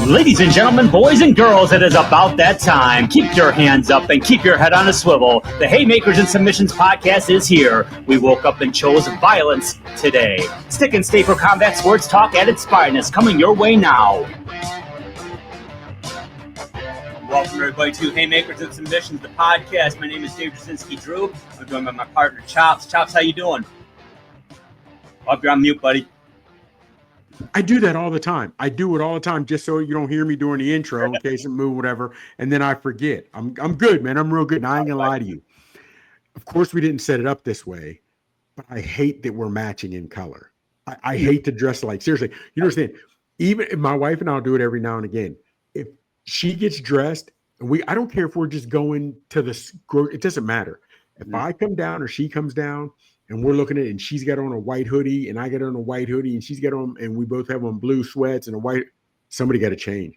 Ladies and gentlemen, boys and girls, it is about that time. Keep your hands up and keep your head on a swivel. The Haymakers and Submissions podcast is here. We woke up and chose violence today. Stick and stay for combat sports talk at its finest, coming your way now. Welcome, everybody, to Haymakers and Submissions, the podcast. My name is Dave Jasinski Drew. I'm joined by my partner, Chops. Chops, how you doing? Oh, you're on mute, buddy. I do that all the time. I do it all the time just so you don't hear me during the intro in case it move, whatever, and then I forget. I'm good, man. I'm real good, and I ain't gonna lie to you. Of course, we didn't set it up this way, but I hate that we're matching in color. I hate to dress like, seriously. You understand? Even if my wife and I'll do it every now and again. If she gets dressed, I don't care if we're just going to it doesn't matter. If I come down or she comes down, and we're looking at it, and she's got on a white hoodie, and I got on a white hoodie, and she's got on, and we both have on blue sweats and a white. Somebody got to change.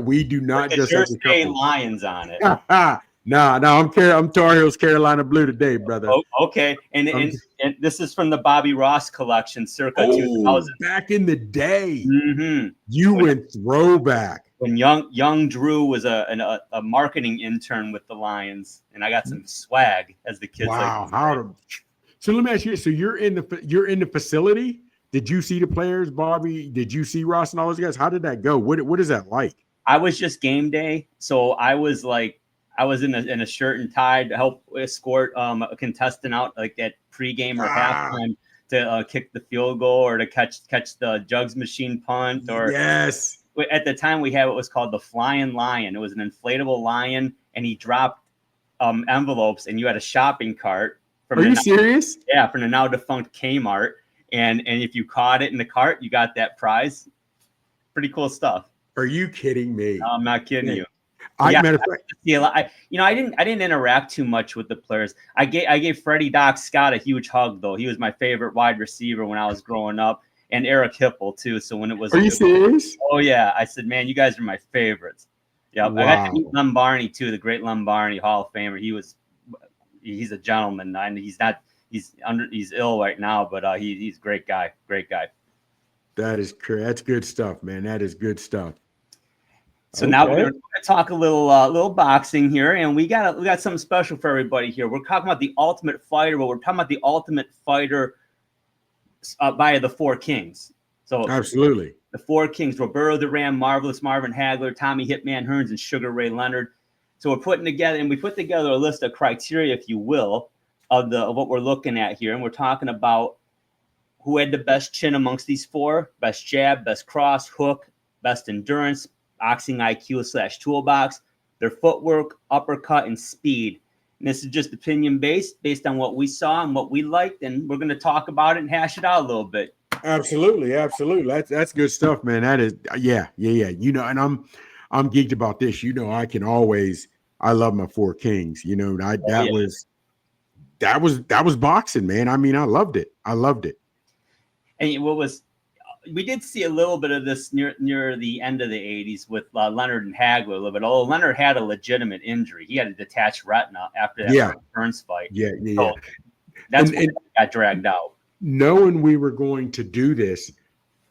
We do not just have Lions on it. No, I'm Tar Heels Carolina blue today, brother. Oh, okay, and this is from the Bobby Ross collection, circa 2000. Back in the day, you went throwback. When young Drew was a marketing intern with the Lions, and I got some swag, as the kids like to say. So let me ask you, so you're in the facility? Did you see the players, Bobby? Did you see Ross and all those guys? How did that go? What is that like? I was just game day. So I was in a shirt and tie to help escort a contestant out like at pregame or halftime to kick the field goal or to catch the jugs machine punt. Or yes. At the time we had what was called the Flying Lion. It was an inflatable lion, and he dropped envelopes, and you had a shopping cart. Are you serious? Yeah, from the now defunct Kmart, and if you caught it in the cart, you got that prize. Pretty cool stuff. Are you kidding me? No, I'm not kidding you. Matter of fact, I didn't interact too much with the players. I gave Freddie Doc Scott a huge hug though. He was my favorite wide receiver when I was growing up, and Eric Hipple too. So when it was, are you serious? Oh yeah, I said, man, you guys are my favorites. Yeah, wow. I got to meet Lem Barney too, the great Lem Barney, Hall of Famer. He's a gentleman, and he's ill right now, but he's a great guy. That's good stuff, man. That is good stuff. So now we're going to talk a little boxing here, and we got something special for everybody here. We're talking about the Ultimate Fighter, but we're talking about the Ultimate Fighter by the Four Kings. So absolutely, the Four Kings: Roberto, Duran, Marvelous Marvin, Hagler, Tommy Hitman Hearns, and Sugar Ray Leonard. So we put together a list of criteria, if you will, of what we're looking at here. And we're talking about who had the best chin amongst these four: best jab, best cross, hook, best endurance, boxing IQ / toolbox, their footwork, uppercut, and speed. And this is just opinion based on what we saw and what we liked. And we're going to talk about it and hash it out a little bit. Absolutely. That's good stuff, man. That is, yeah. You know, and I'm geeked about this. You know, I love my Four Kings. You know, that was boxing, man. I mean, I loved it. And we did see a little bit of this near the end of the 80s with Leonard and Hagler a little bit. Although Leonard had a legitimate injury. He had a detached retina after that Hearns fight. Yeah. So that's when it got dragged out. Knowing we were going to do this,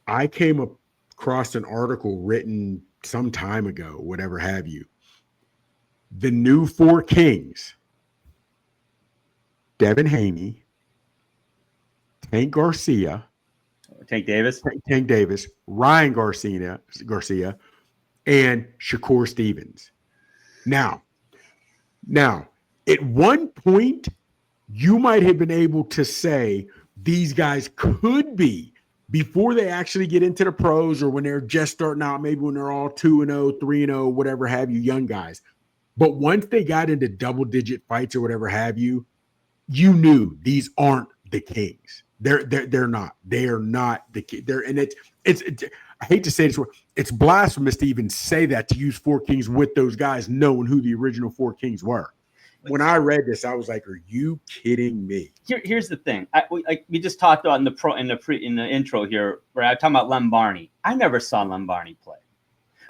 I came across an article written some time ago, whatever have you. The new Four Kings: Devin Haney, Tank Davis, Ryan Garcia, and Shakur Stevens. Now, at one point, you might have been able to say these guys could be, before they actually get into the pros or when they're just starting out, maybe when they're all 2-0, 3-0, whatever have you, young guys. But once they got into double-digit fights or whatever have you, you knew these aren't the Kings. They're not. They are not the Kings. It's I hate to say this word. It's blasphemous to even say that, to use Four Kings with those guys, knowing who the original Four Kings were. When I read this, I was like, "Are you kidding me?" Here's the thing. We just talked about in the intro here, where I'm talking about Lem Barney. I never saw Lem Barney play,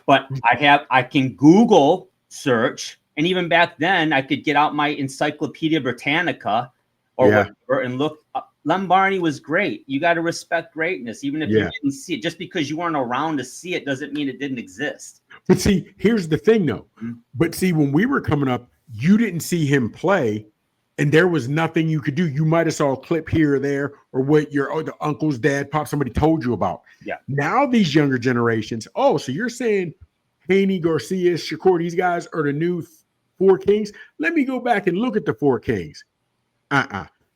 but I can Google search, and even back then, I could get out my Encyclopedia Britannica or whatever and look Lombardi was great. You got to respect greatness, even if you Yeah. didn't see it. Just because you weren't around to see it doesn't mean it didn't exist. But see, here's the thing, though. Mhm. But see, when we were coming up, you didn't see him play, and there was nothing you could do. You might have saw a clip here or there, or what your the uncle's dad, pop, somebody told you about. Yeah. Now these younger generations. Oh, so you're saying Haney, Garcia, Shakur, these guys are the new Four Kings? Let me go back and look at the Four Kings.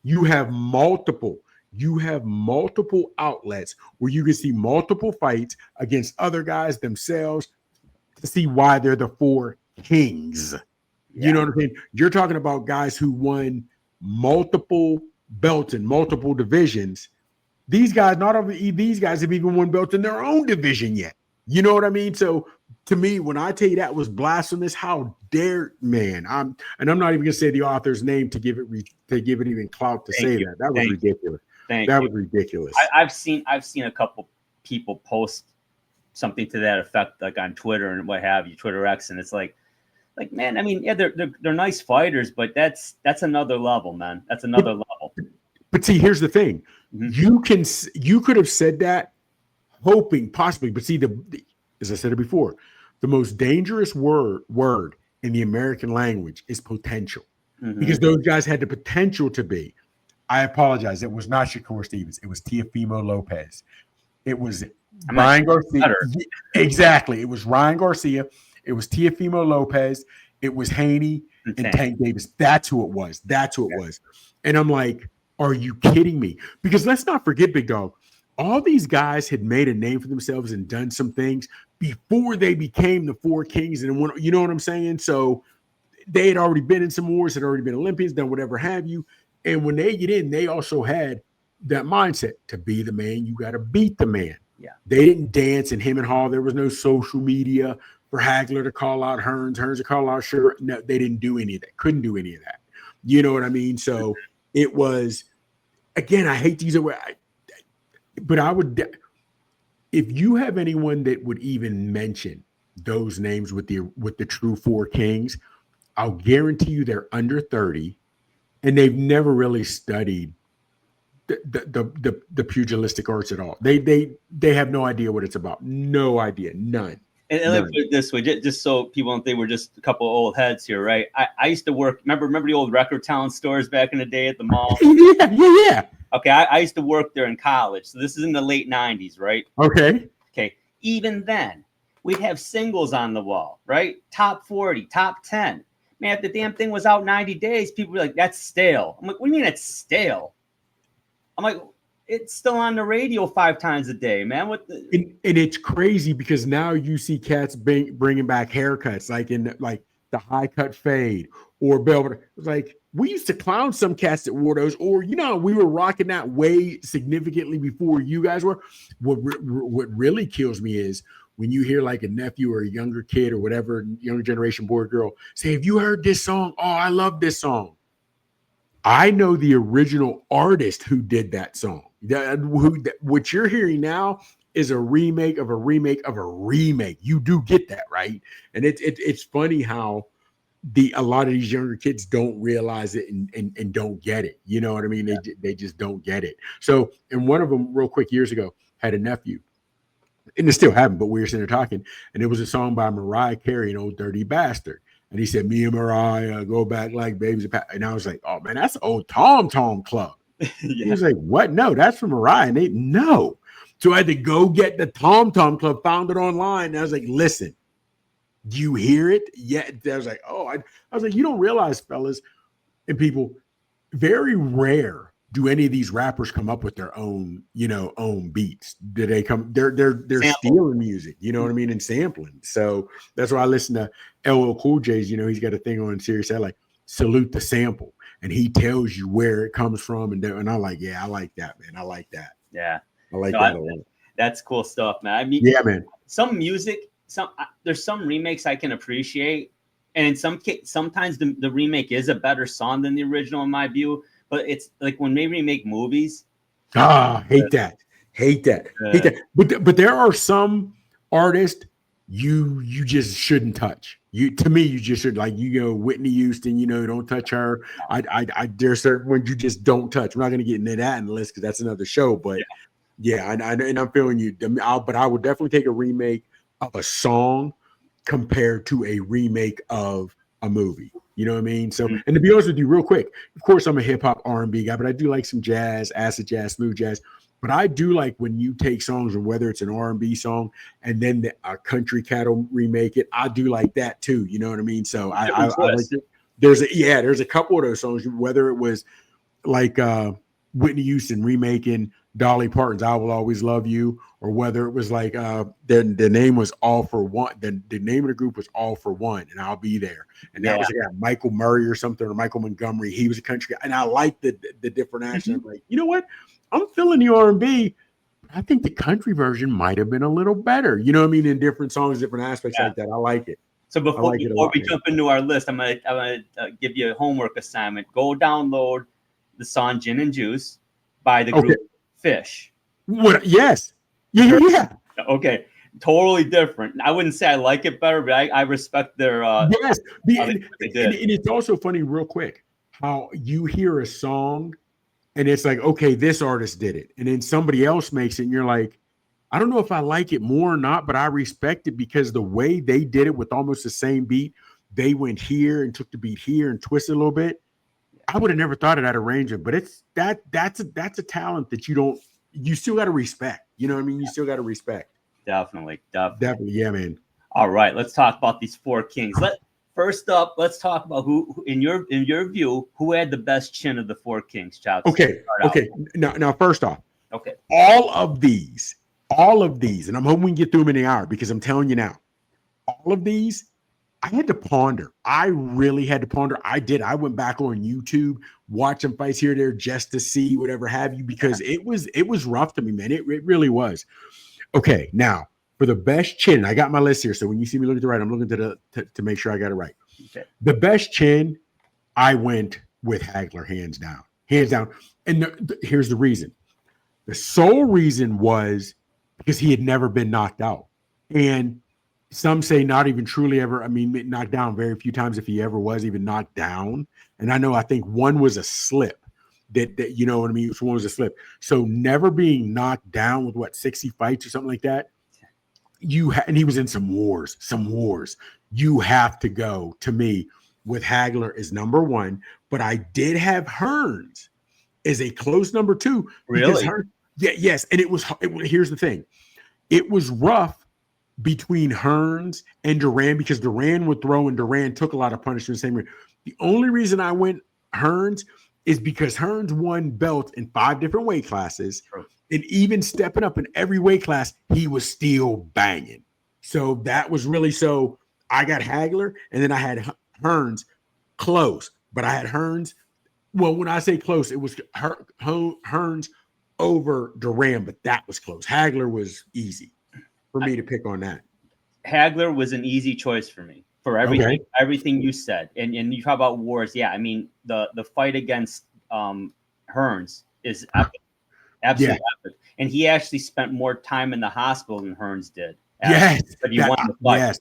You have multiple. You have multiple outlets where you can see multiple fights against other guys themselves to see why they're the Four Kings. You know what I mean? You're talking about guys who won multiple belts in multiple divisions. These guys, not only these guys have even won belts in their own division yet. You know what I mean? So to me, when I tell you that was blasphemous, how dare man? I'm not even gonna say the author's name to give it even clout to say that. That was ridiculous. That was ridiculous. I've seen a couple people post something to that effect, like on Twitter and what have you, Twitter X, and it's like man, I mean, yeah, they're nice fighters, but that's another level, man. That's another level. But see, here's the thing: you could have said that, hoping possibly, but see, as I said it before, the most dangerous word in the American language is potential, because those guys had the potential to be. I apologize. It was not Shakur Stevens. It was Teofimo Lopez. It was Ryan Garcia. Exactly. It was Ryan Garcia. It was Teofimo Lopez. It was Haney and Tank Davis. That's who it was. And I'm like, are you kidding me? Because let's not forget, Big Dog, all these guys had made a name for themselves and done some things before they became the Four Kings. And when, you know what I'm saying? So they had already been in some wars, had already been Olympians, done whatever have you. And when they get in, they also had that mindset to be the man. You got to beat the man. Yeah. They didn't dance in him and Hall. There was no social media for Hagler to call out Hearns to call out Sugar. No, they didn't do any of that. Couldn't do any of that. You know what I mean? So it was, again, I hate these, but I would, if you have anyone that would even mention those names with the true Four Kings, I'll guarantee you they're under 30 and they've never really studied the pugilistic arts at all. They have no idea what it's about. No idea. None. And let me put it this way, just so people don't think we're just a couple of old heads here, right? I used to work. Remember the old record talent stores back in the day at the mall? Yeah. Okay, I used to work there in college. So this is in the late 90s, right? Okay. Even then, we'd have singles on the wall, right? Top 40, top 10. Man, if the damn thing was out 90 days, people were like, that's stale. I'm like, what do you mean it's stale? I'm like, it's still on the radio 5 times a day, man. And it's crazy because now you see cats bringing back haircuts, like in like the high cut fade or velvet. Like we used to clown some cats that wore those, or we were rocking that way significantly before you guys were. What really kills me is when you hear like a nephew or a younger kid or whatever, younger generation boy or girl say, "Have you heard this song? Oh, I love this song." I know the original artist who did that song. What you're hearing now is a remake of a remake of a remake. You do get that, right? And it's funny how a lot of these younger kids don't realize it and don't get it. You know what I mean? Yeah. They just don't get it. So, and one of them real quick years ago had a nephew, and they still haven't, but we were sitting there talking, and it was a song by Mariah Carey, an old dirty bastard. And he said, "Me and Mariah go back like babies." And I was like, "Oh man, that's the old Tom Tom Club." Yeah. He was like, "What? No, that's from Mariah." And they no. So I had to go get the Tom Tom Club, found it online. And I was like, "Listen, do you hear it?" Yeah. I was like, "Oh," I was like, "You don't realize, fellas and people, very rare do any of these rappers come up with their own, own beats. Do they come? They're stealing music, you know what I mean, and sampling. So that's why I listen to LL Cool J's. He's got a thing on Sirius. I like salute the sample, and he tells you where it comes from, and I like, yeah, I like that, man. I like that. Yeah, I like that a lot. That's cool stuff, man. I mean, yeah, man. Some music, there's some remakes I can appreciate, and in sometimes the remake is a better song than the original in my view. But it's like when they remake movies. Hate that. But there are some artists you just shouldn't touch. To me, you just should, like, Whitney Houston, don't touch her. There's certain ones you just don't touch. We're not going to get into that in the list because that's another show. But yeah, and I'm feeling you. But I would definitely take a remake of a song compared to a remake of a movie. You know what I mean? So, and to be honest with you, real quick, of course, I'm a hip hop R&B guy, but I do like some jazz, acid jazz, smooth jazz. But I do like when you take songs, and whether it's an R&B song and then a country cattle remake it, I do like that too. You know what I mean? So I like it. There's a couple of those songs, whether it was like Whitney Houston remaking Dolly Parton's "I Will Always Love You," or whether it was like the name was All for One. The name of the group was All for One, and I'll Be There. And that was like Michael Murray or something, or Michael Montgomery. He was a country guy, and I like the different accents. Like, you know what? I'm feeling the R&B. I think the country version might have been a little better. You know what I mean? In different songs, different aspects like that. I like it. So before we jump into our list, I'm gonna give you a homework assignment. Go download the song "Gin and Juice" by the group Fish. What? Yes. Yeah. Okay. Totally different. I wouldn't say I like it better, but I respect their yes. they did. And it's also funny, real quick, how you hear a song and it's like, okay, this artist did it, and then somebody else makes it, and you're like, I don't know if I like it more or not, but I respect it because the way they did it with almost the same beat, they went here and took the beat here and twisted a little bit. I would have never thought of that arrangement, but it's that's a talent that you still got to respect. You know what I mean? You still got to respect. Definitely. Yeah, man. All right, let's talk about these four kings. First up, let's talk about who in your view, who had the best chin of the four kings, Chops. Okay. Now, first off, okay, all of these, and I'm hoping we can get through them in an hour because I'm telling you now, all of these, I had to ponder. I really had to ponder. I did. I went back on YouTube, watching fights here or there just to see whatever have you, because it was rough to me, man. It really was. Okay, now for the best chin, I got my list here. So when you see me look at the right, I'm looking to make sure I got it right. Okay. The best chin, I went with Hagler, hands down. And here's the reason. The sole reason was because he had never been knocked out. And some say not even truly ever, knocked down very few times if he ever was even knocked down. And I think one was a slip. That you know what I mean? One was a slip. So never being knocked down with 60 fights or something like that. And he was in some wars. You have to go, to me, with Hagler as number one. But I did have Hearns as a close number two. Really? Yes. And here's the thing. It was rough between Hearns and Duran because Duran would throw and Duran took a lot of punishment the same way. The only reason I went Hearns is because Hearns won belts in 5 different weight classes. True. And even stepping up in every weight class, he was still banging. So that was really, so I got Hagler, and then I had Hearns close. But I had Hearns, well, when I say close, it was Hearns over Duran, but that was close. Hagler was easy for me to pick on that. Hagler was an easy choice for me. For everything you said. And you talk about wars. Yeah, the fight against Hearns is epic. Absolutely epic. And he actually spent more time in the hospital than Hearns did. Yes. But he won the fight. Yes.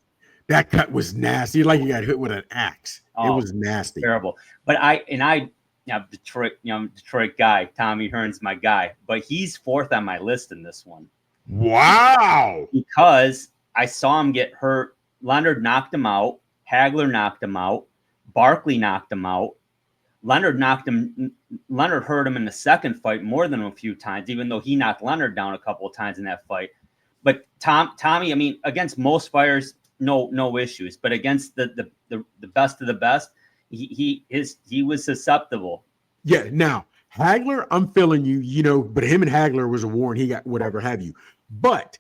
That cut was nasty. Like you got hit with an axe. It was nasty. Terrible. But Detroit guy, Tommy Hearns, my guy. But he's fourth on my list in this one. Wow. Because I saw him get hurt. Leonard knocked him out. Hagler knocked him out. Barkley knocked him out. Leonard hurt him in the second fight more than a few times, even though he knocked Leonard down a couple of times in that fight. But Tommy, against most fighters, no issues. But against the best of the best, he was susceptible. Yeah. Now Hagler, I'm feeling you, but him and Hagler was a war, and he got whatever have you. But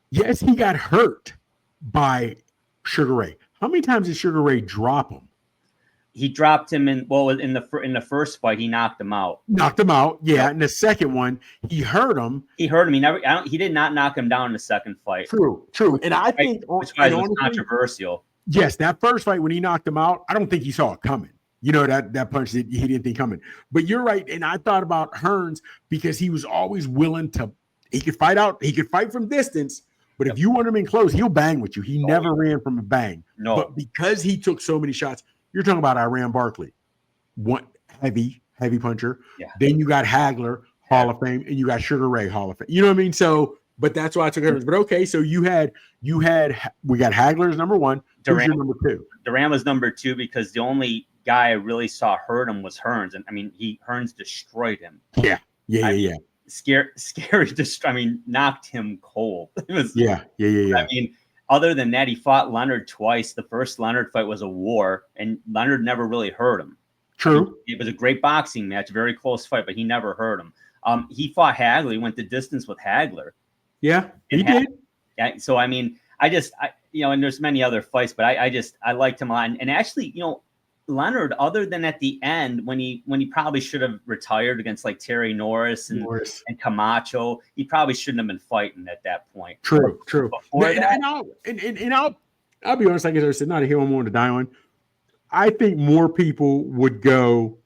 yes, he got hurt by Sugar Ray. How many times did Sugar Ray drop him? He dropped him in the first fight. He knocked him out. Yeah. In the second one, he hurt him. He did not knock him down in the second fight. True. And I think which was controversial. Yes, that first fight when he knocked him out, I don't think he saw it coming. That punch that he didn't think coming. But you're right. And I thought about Hearns because he was always willing to. He could fight out. He could fight from distance, But if you want him in close, he'll bang with you. He never ran from a bang. No. But because he took so many shots, you're talking about Iran Barkley, one heavy puncher. Yeah. Then you got Hagler, Hall of Fame, and you got Sugar Ray, Hall of Fame. You know what I mean? So, but that's why I took Hearns. But okay, so we got Hagler as number one. Who's your number two? Duran was number two because the only guy I really saw hurt him was Hearns, and I mean Hearns destroyed him. Yeah. Scary. Knocked him cold. It was. Yeah. I mean, other than that, he fought Leonard twice. The first Leonard fight was a war, and Leonard never really hurt him. True. It was a great boxing match, very close fight, but he never hurt him. He fought Hagler. He went the distance with Hagler. Yeah, he did. Yeah. So I mean, and there's many other fights, but I liked him a lot. And actually, Leonard, other than at the end when he probably should have retired against like Terry Norris and Camacho, he probably shouldn't have been fighting at that point. True. And I'll be honest, like I said, not a hill I'm willing to die on. I think more people would go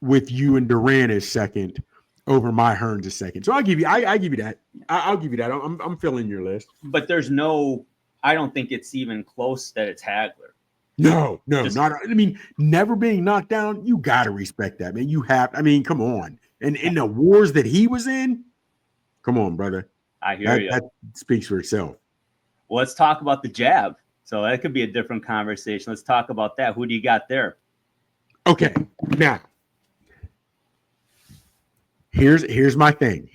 with you and Duran as second over my Hearns as second. So I give you that. I'll give you that. I'm filling your list. But I don't think it's even close that it's Hagler. No, not. I mean, never being knocked down, you got to respect that, man. You have. I mean, come on. And in the wars that he was in, come on, brother. I hear you. That speaks for itself. Well, let's talk about the jab. So that could be a different conversation. Let's talk about that. Who do you got there? Okay, now here's my thing.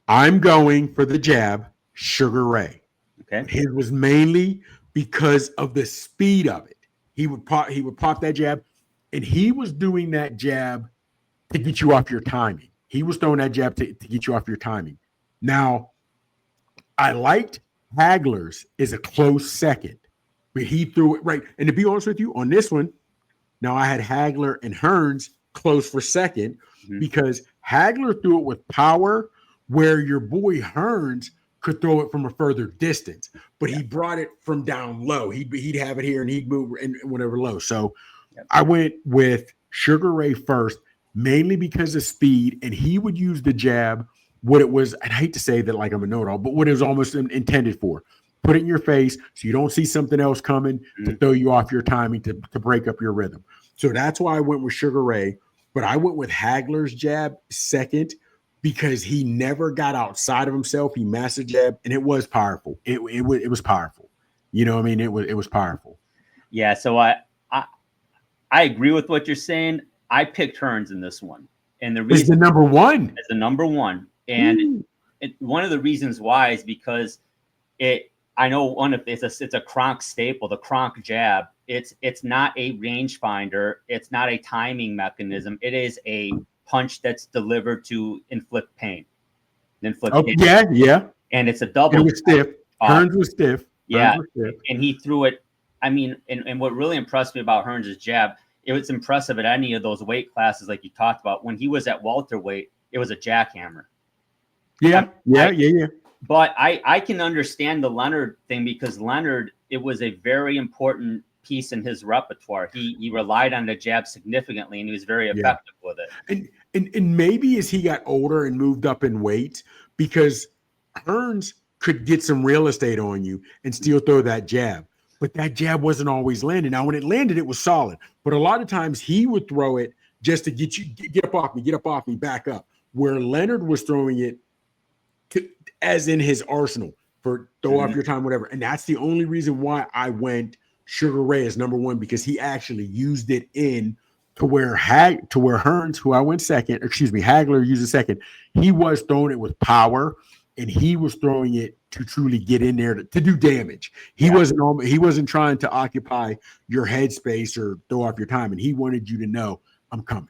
I'm going for the jab, Sugar Ray. Okay, his was mainly because of the speed of it. He would pop that jab, and he was doing that jab to get you off your timing. He was throwing that jab to get you off your timing. Now, I liked Hagler's is a close second, but he threw it right. And to be honest with you, on this one, now I had Hagler and Hearns close for second because Hagler threw it with power where your boy Hearns could throw it from a further distance, but he brought it from down low. He'd have it here and he'd move and whatever low. So I went with Sugar Ray first, mainly because of speed, and he would use the jab. What it was, I'd hate to say that like I'm a know-it-all, but what it was almost intended for. Put it in your face so you don't see something else coming to throw you off your timing to break up your rhythm. So that's why I went with Sugar Ray, but I went with Hagler's jab second because he never got outside of himself. He mastered jab, and it was powerful. It was powerful. You know what I mean? It was powerful. Yeah, so I agree with what you're saying. I picked Hearns in this one. And the reason is the number one. It's the number one. And one of the reasons why is because I know it's a Kronk staple, the Kronk jab. It's not a rangefinder. It's not a timing mechanism. It is a punch that's delivered to inflict pain. Yeah. And it's a double. It was stiff. Hearns was stiff. Yeah. And he threw it. I mean, and what really impressed me about Hearns' jab, it was impressive at any of those weight classes like you talked about. When he was at welterweight, it was a jackhammer. Yeah. But I can understand the Leonard thing because Leonard, it was a very important piece in his repertoire. He relied on the jab significantly, and he was very effective with it. And maybe as he got older and moved up in weight, because Hearns could get some real estate on you and still throw that jab. But that jab wasn't always landing. Now, when it landed, it was solid. But a lot of times he would throw it just to get you, get up off me, back up. Where Leonard was throwing it as in his arsenal for throw off your time, whatever. And that's the only reason why I went Sugar Ray as number one, because he actually used it in to where Hearns, who I went second, Hagler used a second. He was throwing it with power, and he was throwing it to truly get in there to do damage. He wasn't trying to occupy your headspace or throw off your time, and he wanted you to know I'm coming.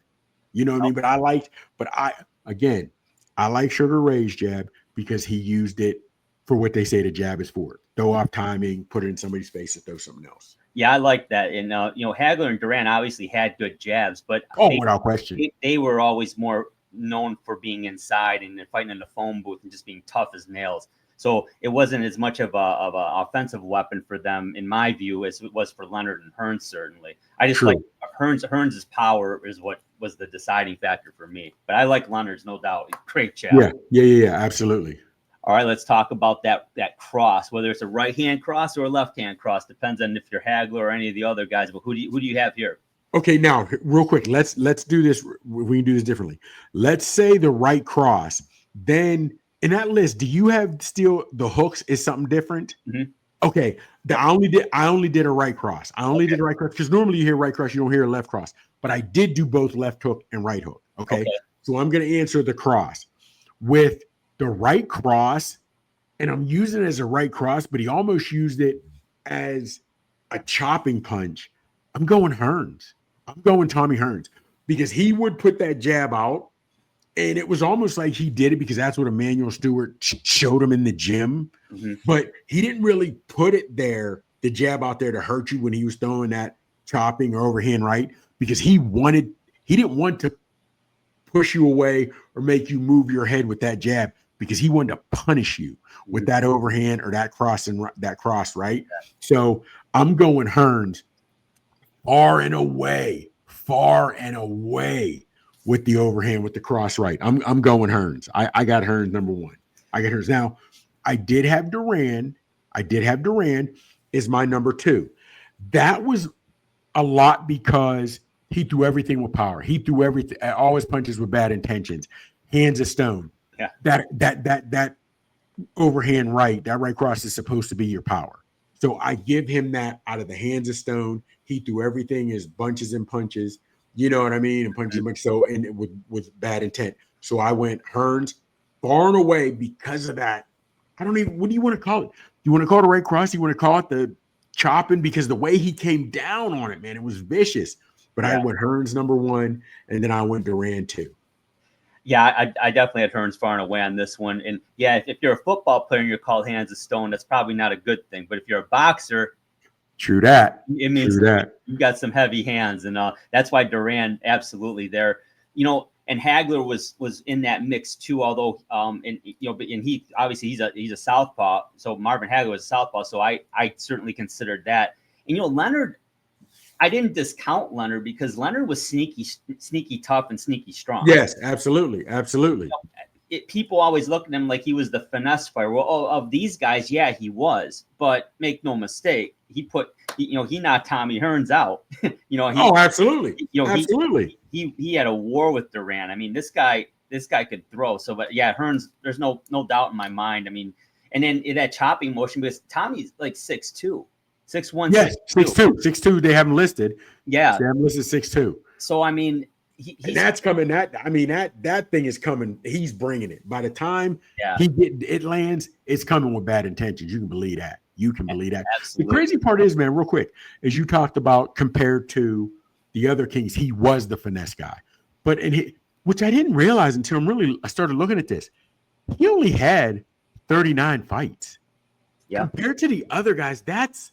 You know what I mean? But I like Sugar Ray's jab because he used it for what they say the jab is for. Throw off timing, put it in somebody's face, and throw something else. Yeah, I like that. And Hagler and Duran obviously had good jabs, but without question, they were always more known for being inside and fighting in the phone booth and just being tough as nails. So it wasn't as much of a offensive weapon for them, in my view, as it was for Leonard and Hearns. Certainly, I just like Hearns' power is what was the deciding factor for me. But I like Leonard's, no doubt. Great jab. Yeah, absolutely. All right, let's talk about that cross, whether it's a right-hand cross or a left-hand cross. Depends on if you're Hagler or any of the other guys. But who do you have here? Okay, now real quick, let's do this. We can do this differently. Let's say the right cross. Then in that list, do you have still the hooks is something different? Mm-hmm. Okay, I only did a right cross. I only did a right cross because normally you hear right cross, you don't hear a left cross. But I did do both left hook and right hook. Okay. So I'm going to answer the cross with the right cross, and I'm using it as a right cross, but he almost used it as a chopping punch. I'm going Hearns. I'm going Tommy Hearns because he would put that jab out, and it was almost like he did it because that's what Emmanuel Stewart showed him in the gym. Mm-hmm. But he didn't really put it there, the jab out there to hurt you when he was throwing that chopping or overhand right, because he didn't want to push you away or make you move your head with that jab because he wanted to punish you with that overhand or that cross and that cross, right? So I'm going Hearns far and away with the overhand with the cross right. I'm going Hearns. I got Hearns number one. I got Hearns. Now, I did have Duran is my number two. That was a lot because he threw everything with power. He threw everything, all his punches with bad intentions. Hands of stone. Yeah. That overhand right, that right cross is supposed to be your power. So I give him that out of the hands of stone. He threw everything as bunches and punches. You know what I mean? And punches and punches. So and with bad intent. So I went Hearns far and away because of that. I don't even. What do you want to call it? You want to call it a right cross? You want to call it the chopping? Because the way he came down on it, man, it was vicious. But I went Hearns number one, and then I went Duran two. Yeah, I definitely had Hearns far and away on this one. And yeah, if you're a football player and you're called hands of stone, that's probably not a good thing. But if you're a boxer, true that. It means you've got some heavy hands, and that's why Duran absolutely there. You know, and Hagler was in that mix too. Although, and he obviously he's a southpaw. So Marvin Hagler was a southpaw. So I certainly considered that. And Leonard, I didn't discount Leonard because Leonard was sneaky tough and sneaky strong. Yes, absolutely. People always look at him like he was the finesse fighter. Well, of these guys, yeah, he was. But make no mistake, he knocked Tommy Hearns out. Absolutely. Absolutely. He had a war with Duran. I mean, this guy could throw. So, but yeah, Hearns, there's no doubt in my mind. I mean, and then in that chopping motion, because Tommy's like 6'2". 6'1". Yes, 6'2". 6'2". They have him listed. Yeah, they have him listed 6'2". So I mean, that's coming. That thing is coming. He's bringing it. By the time it lands, it's coming with bad intentions. You can believe that. Absolutely. The crazy part is, man, real quick, as you talked about compared to the other kings, he was the finesse guy. But which I didn't realize until I started looking at this. He only had 39 fights. Yeah. Compared to the other guys, that's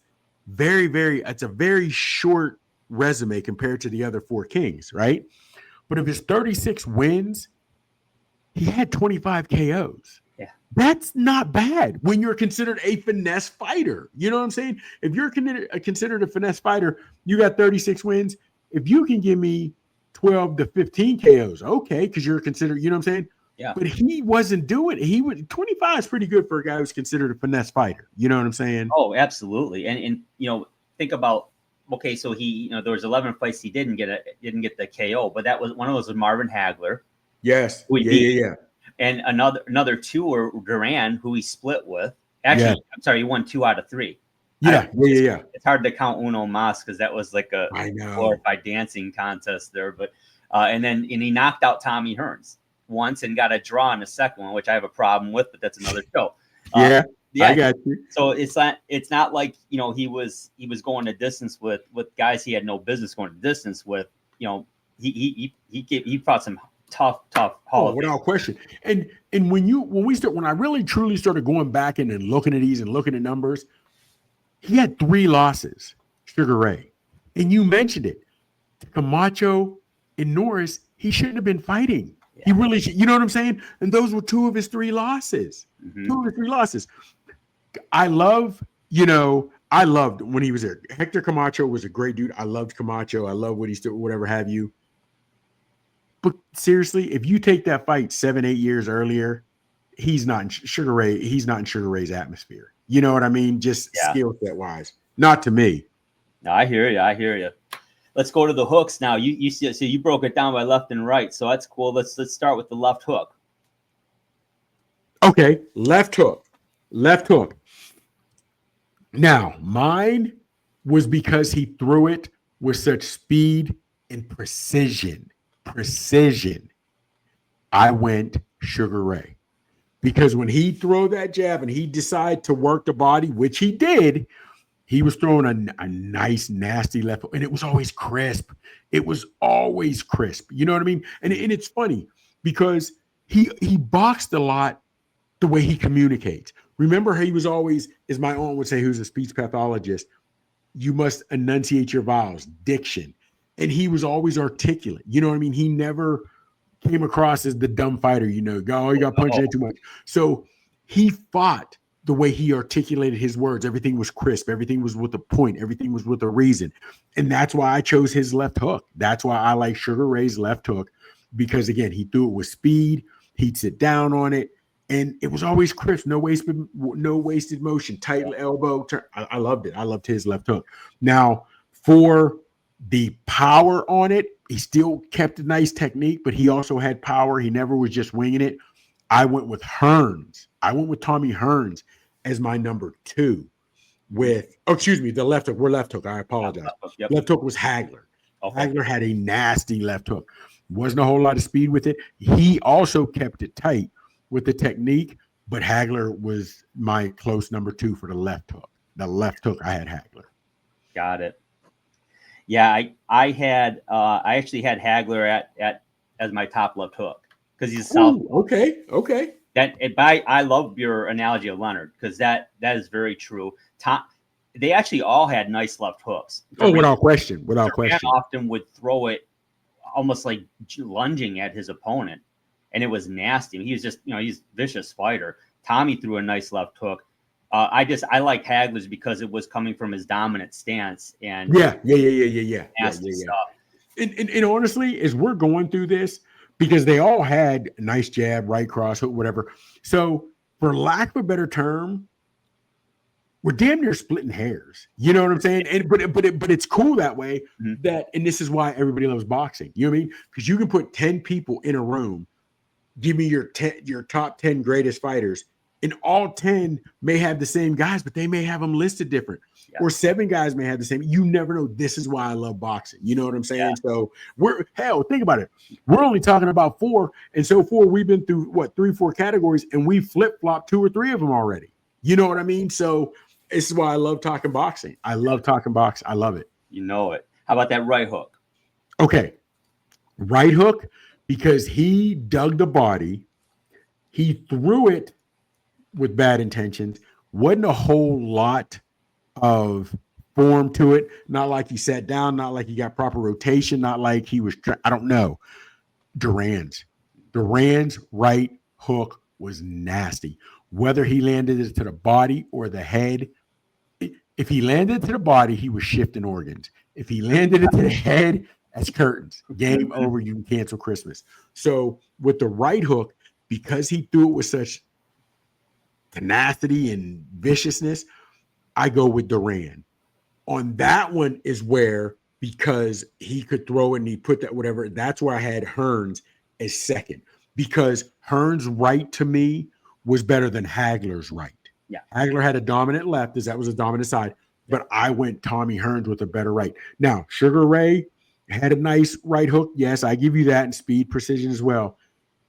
it's a very short resume compared to the other four kings, right? But of his 36 wins, he had 25 KOs. Yeah. That's not bad when you're considered a finesse fighter. You know what I'm saying? If you're considered a finesse fighter, you got 36 wins. If you can give me 12 to 15 KOs, okay, because you're considered, you know what I'm saying? Yeah. But he wasn't doing it. 25 is pretty good for a guy who's considered a finesse fighter. You know what I'm saying? Oh, absolutely. And think about, okay, so he, there was 11 fights he didn't get the KO, but that was one of those was Marvin Hagler. Yes. Yeah. And another two were Duran, who he split with. Actually, I'm sorry, he won 2 out of 3. Yeah. It's hard to count uno mas because that was like a glorified dancing contest there. But and he knocked out Tommy Hearns once and got a draw in the second one, which I have a problem with, but that's another show. I got you. So it's not like he was going the distance with guys he had no business going the distance with. He fought some tough Oh, without question. And when I really truly started going back and looking at these and looking at numbers, he had 3 losses, Sugar Ray. And you mentioned it. Camacho and Norris, he shouldn't have been fighting. Yeah. He really should, you know what I'm saying? And those were 2 of his 3 losses. Mm-hmm. 2 of his 3 losses. I loved when he was there. Hector Camacho was a great dude. I loved Camacho. I love what he's doing, whatever have you. But seriously, if you take that fight 7-8 years earlier, he's not in Sugar Ray. He's not in Sugar Ray's atmosphere. You know what I mean? Just skill set wise, not to me. No, I hear you. I hear you. Let's go to the hooks now. You see, so you broke it down by left and right, so that's cool. Let's start with the left hook. Okay, left hook. Now, mine was because he threw it with such speed and precision. I went Sugar Ray. Because when he throw that jab and he decided to work the body, which he did, he was throwing a nice, nasty left hook, and it was always crisp. You know what I mean? And it's funny because he boxed a lot the way he communicates. Remember, he was always, as my aunt would say, who's a speech pathologist, you must enunciate your vowels, diction. And he was always articulate. You know what I mean? He never came across as the dumb fighter, you got punched in too much. So he fought the way he articulated his words. Everything was crisp. Everything was with a point. Everything was with a reason. And that's why I chose his left hook. That's why I like Sugar Ray's left hook, because again, he threw it with speed. He'd sit down on it, and it was always crisp. No wasted motion, tight elbow. I loved it. I loved his left hook. Now, for the power on it, he still kept a nice technique, but he also had power. He never was just winging it. I went with Hearns. I went with Tommy Hearns as my number 2 with, the left hook. We're left hook. I apologize. Yep. Left hook was Hagler. Okay. Hagler had a nasty left hook. Wasn't a whole lot of speed with it. He also kept it tight with the technique, but Hagler was my close number 2 for the left hook. The left hook, I had Hagler. Got it. Yeah, I actually had Hagler at as my top left hook because he's south. Okay. I love your analogy of Leonard because that is very true. They actually all had nice left hooks. Without question. Duran often would throw it almost like lunging at his opponent, and it was nasty. He was just, he's a vicious fighter. Tommy threw a nice left hook. I like Hagler's because it was coming from his dominant stance and nasty stuff. And honestly, as we're going through this, because they all had nice jab, right cross, hook, whatever. So, for lack of a better term, we're damn near splitting hairs. You know what I'm saying? But it's cool that way. And this is why everybody loves boxing. You know what I mean? Because you can put 10 people in a room, give me your top 10 greatest fighters, and all 10 may have the same guys, but they may have them listed different. Yeah. Or 7 guys may have the same. You never know. This is why I love boxing. You know what I'm saying? Yeah. So think about it. We're only talking about 4. And so far, we've been through 3-4 categories, and we flip-flopped 2 or 3 of them already. You know what I mean? So this is why I love talking boxing. I love talking boxing. I love it. You know it. How about that right hook? Okay. Right hook, because he dug the body. He threw it with bad intentions. Wasn't a whole lot of form to it. Not like he sat down, not like he got proper rotation, not like he was, I don't know. Duran's right hook was nasty. Whether he landed it to the body or the head, if he landed to the body, he was shifting organs. If he landed it to the head, that's curtains. Game over. You can cancel Christmas. So with the right hook, because he threw it with such tenacity and viciousness, I go with Duran. On that one is where, because he could throw it and he put that whatever, that's where I had Hearns as second, because Hearns' right to me was better than Hagler's right. Yeah. Hagler had a dominant left, as that was a dominant side, but I went Tommy Hearns with a better right. Now, Sugar Ray had a nice right hook. Yes, I give you that, and speed, precision as well.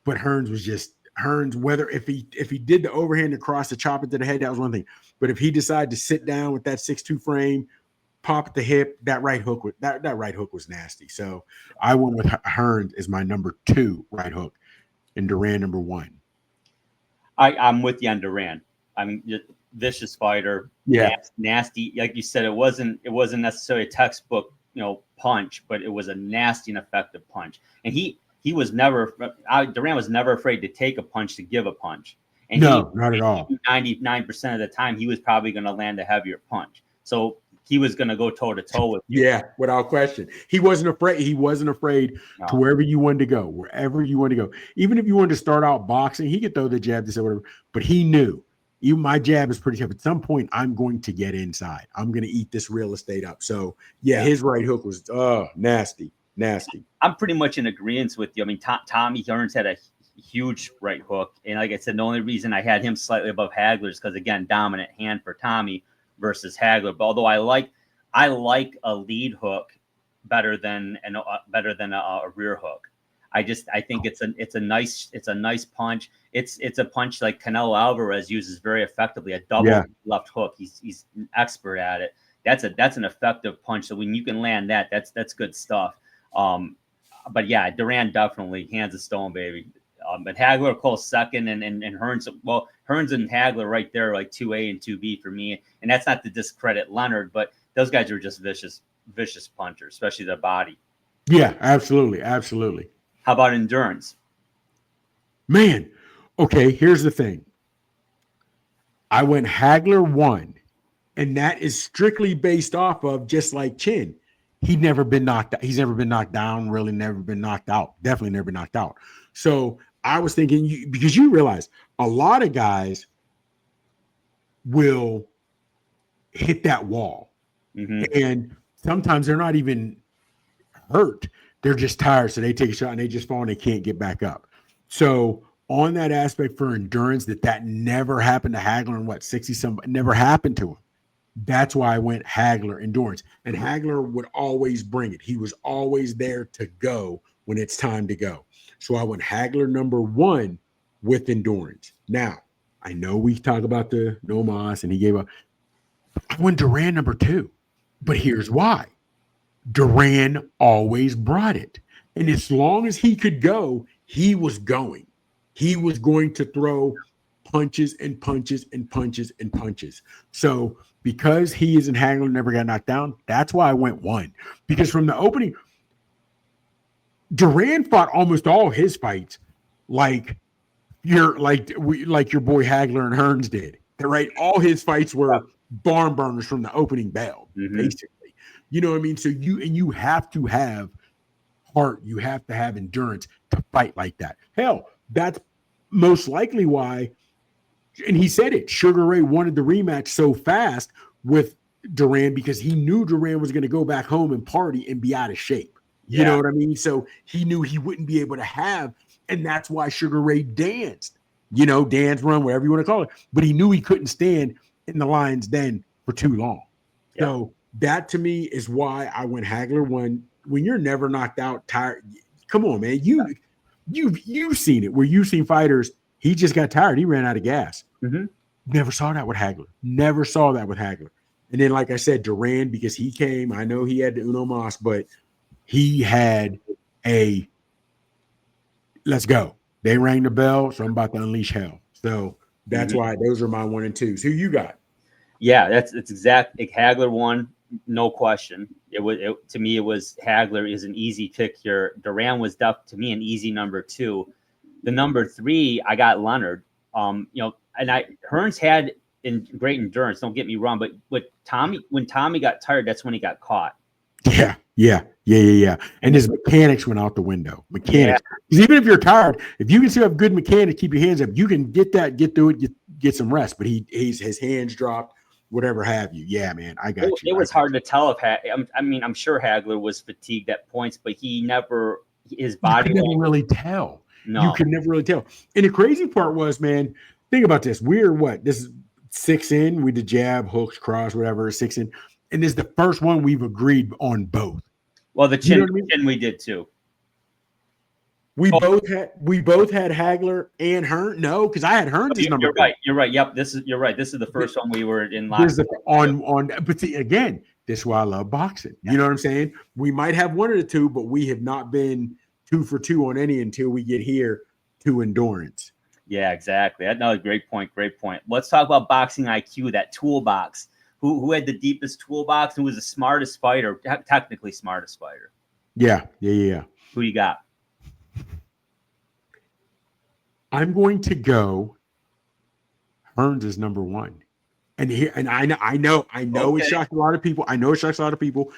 But Hearns was just Hearns, whether if he did the overhand across the chop it to the head, that was one thing. But if he decided to sit down with that 6'2" frame, pop at the hip, that right hook was nasty. So I went with Hearns as my number 2 right hook, and Duran number 1. I'm with you on Duran. I mean, vicious fighter, nasty. Like you said, it wasn't necessarily a textbook, punch, but it was a nasty and effective punch. And Duran was never afraid to take a punch to give a punch. And not at all. 99% of the time, he was probably going to land a heavier punch. So he was going to go toe to toe with you. Yeah, without question. He wasn't afraid. He wasn't afraid to wherever you wanted to go, wherever you wanted to go. Even if you wanted to start out boxing, he could throw the jab to say whatever. But he knew, even my jab is pretty tough. At some point, I'm going to get inside. I'm going to eat this real estate up. So yeah, his right hook was nasty. I'm pretty much in agreement with you. I mean, Tommy Hearns had a huge right hook, and like I said, the only reason I had him slightly above Hagler is because, again, dominant hand for Tommy versus Hagler. But although I like a lead hook better than a rear hook. I think it's a nice punch. It's a punch like Canelo Alvarez uses very effectively, a double left hook. He's an expert at it. That's an effective punch. So when you can land that, that's good stuff. But yeah, Duran definitely hands of stone, baby. But Hagler close second, and Hearns. Well, Hearns and Hagler right there, like 2A and 2B for me. And that's not to discredit Leonard, but those guys are just vicious punchers, especially their body. Yeah, absolutely. How about endurance? Man, okay, here's the thing. I went Hagler 1, and that is strictly based off of just like Chin. He's never been knocked down, really never been knocked out. Definitely never been knocked out. So I was thinking, because you realize a lot of guys will hit that wall. Mm-hmm. And sometimes they're not even hurt. They're just tired. So they take a shot and they just fall and they can't get back up. So on that aspect for endurance, that never happened to Hagler in 60-some, never happened to him. That's why I went Hagler endurance. And Hagler would always bring it. He was always there to go when it's time to go. So I went Hagler number 1 with endurance. Now, I know we talk about the no mas and he gave up. I went Duran number 2. But here's why. Duran always brought it. And as long as he could go, he was going. He was going to throw punches and punches and punches and punches. So because he is in Hagler, never got knocked down, that's why I went 1. Because from the opening, Duran fought almost all his fights like your boy Hagler and Hearns did. Right? All his fights were barn burners from the opening bell, basically. You know what I mean? So you have to have heart, you have to have endurance to fight like that. Hell, that's most likely why, and he said it, Sugar Ray wanted the rematch so fast with Duran because he knew Duran was going to go back home and party and be out of shape. You know what I mean? So he knew he wouldn't be able to have, and that's why Sugar Ray danced, dance, run, whatever you want to call it. But he knew he couldn't stand in the lion's den for too long. Yeah. So that to me is why I went Hagler 1. When you're never knocked out, tired, come on, man. You've seen it where you've seen fighters, he just got tired. He ran out of gas. Mm-hmm. Never saw that with Hagler. And then, like I said, Duran, because he came, I know he had the Uno Mas, but he had a let's go. They rang the bell, so I'm about to unleash hell. So that's why those are my 1 and 2s. Who you got? Yeah, it's exactly Hagler 1, no question. To me, it was Hagler is an easy pick here. Duran was to me an easy number 2. The number 3, I got Leonard. And Hearns had great endurance. Don't get me wrong, but when Tommy got tired, that's when he got caught. Yeah. And his mechanics went out the window. Because even if you're tired, if you can still have good mechanics, keep your hands up, you can get through it, get some rest. But his hands dropped, whatever have you. Yeah, man, I got you. It was hard to tell I'm sure Hagler was fatigued at points, but his body. You could never really tell. No. You could never really tell. And the crazy part was, man, think about this. This is 6 in, we did jab, hooks, cross, whatever, 6 in. And this is the first one we've agreed on both. Well, the chin we did too. We both had Hagler and Hearns. No, because I had Hearns as number. You're right. Yep. You're right. This is the first one we were in line. But see, again, this is why I love boxing. You know what I'm saying? We might have 1 or the 2, but we have not been 2 for 2 on any until we get here to endurance. Yeah, exactly. That's another great point. Let's talk about boxing IQ, that toolbox. Who had the deepest toolbox? Who was the smartest fighter? Technically smartest fighter. Yeah. Who you got? I'm going to go Hearns is number 1. And I know it Okay. shocked a lot of people. I know it shocks a lot of people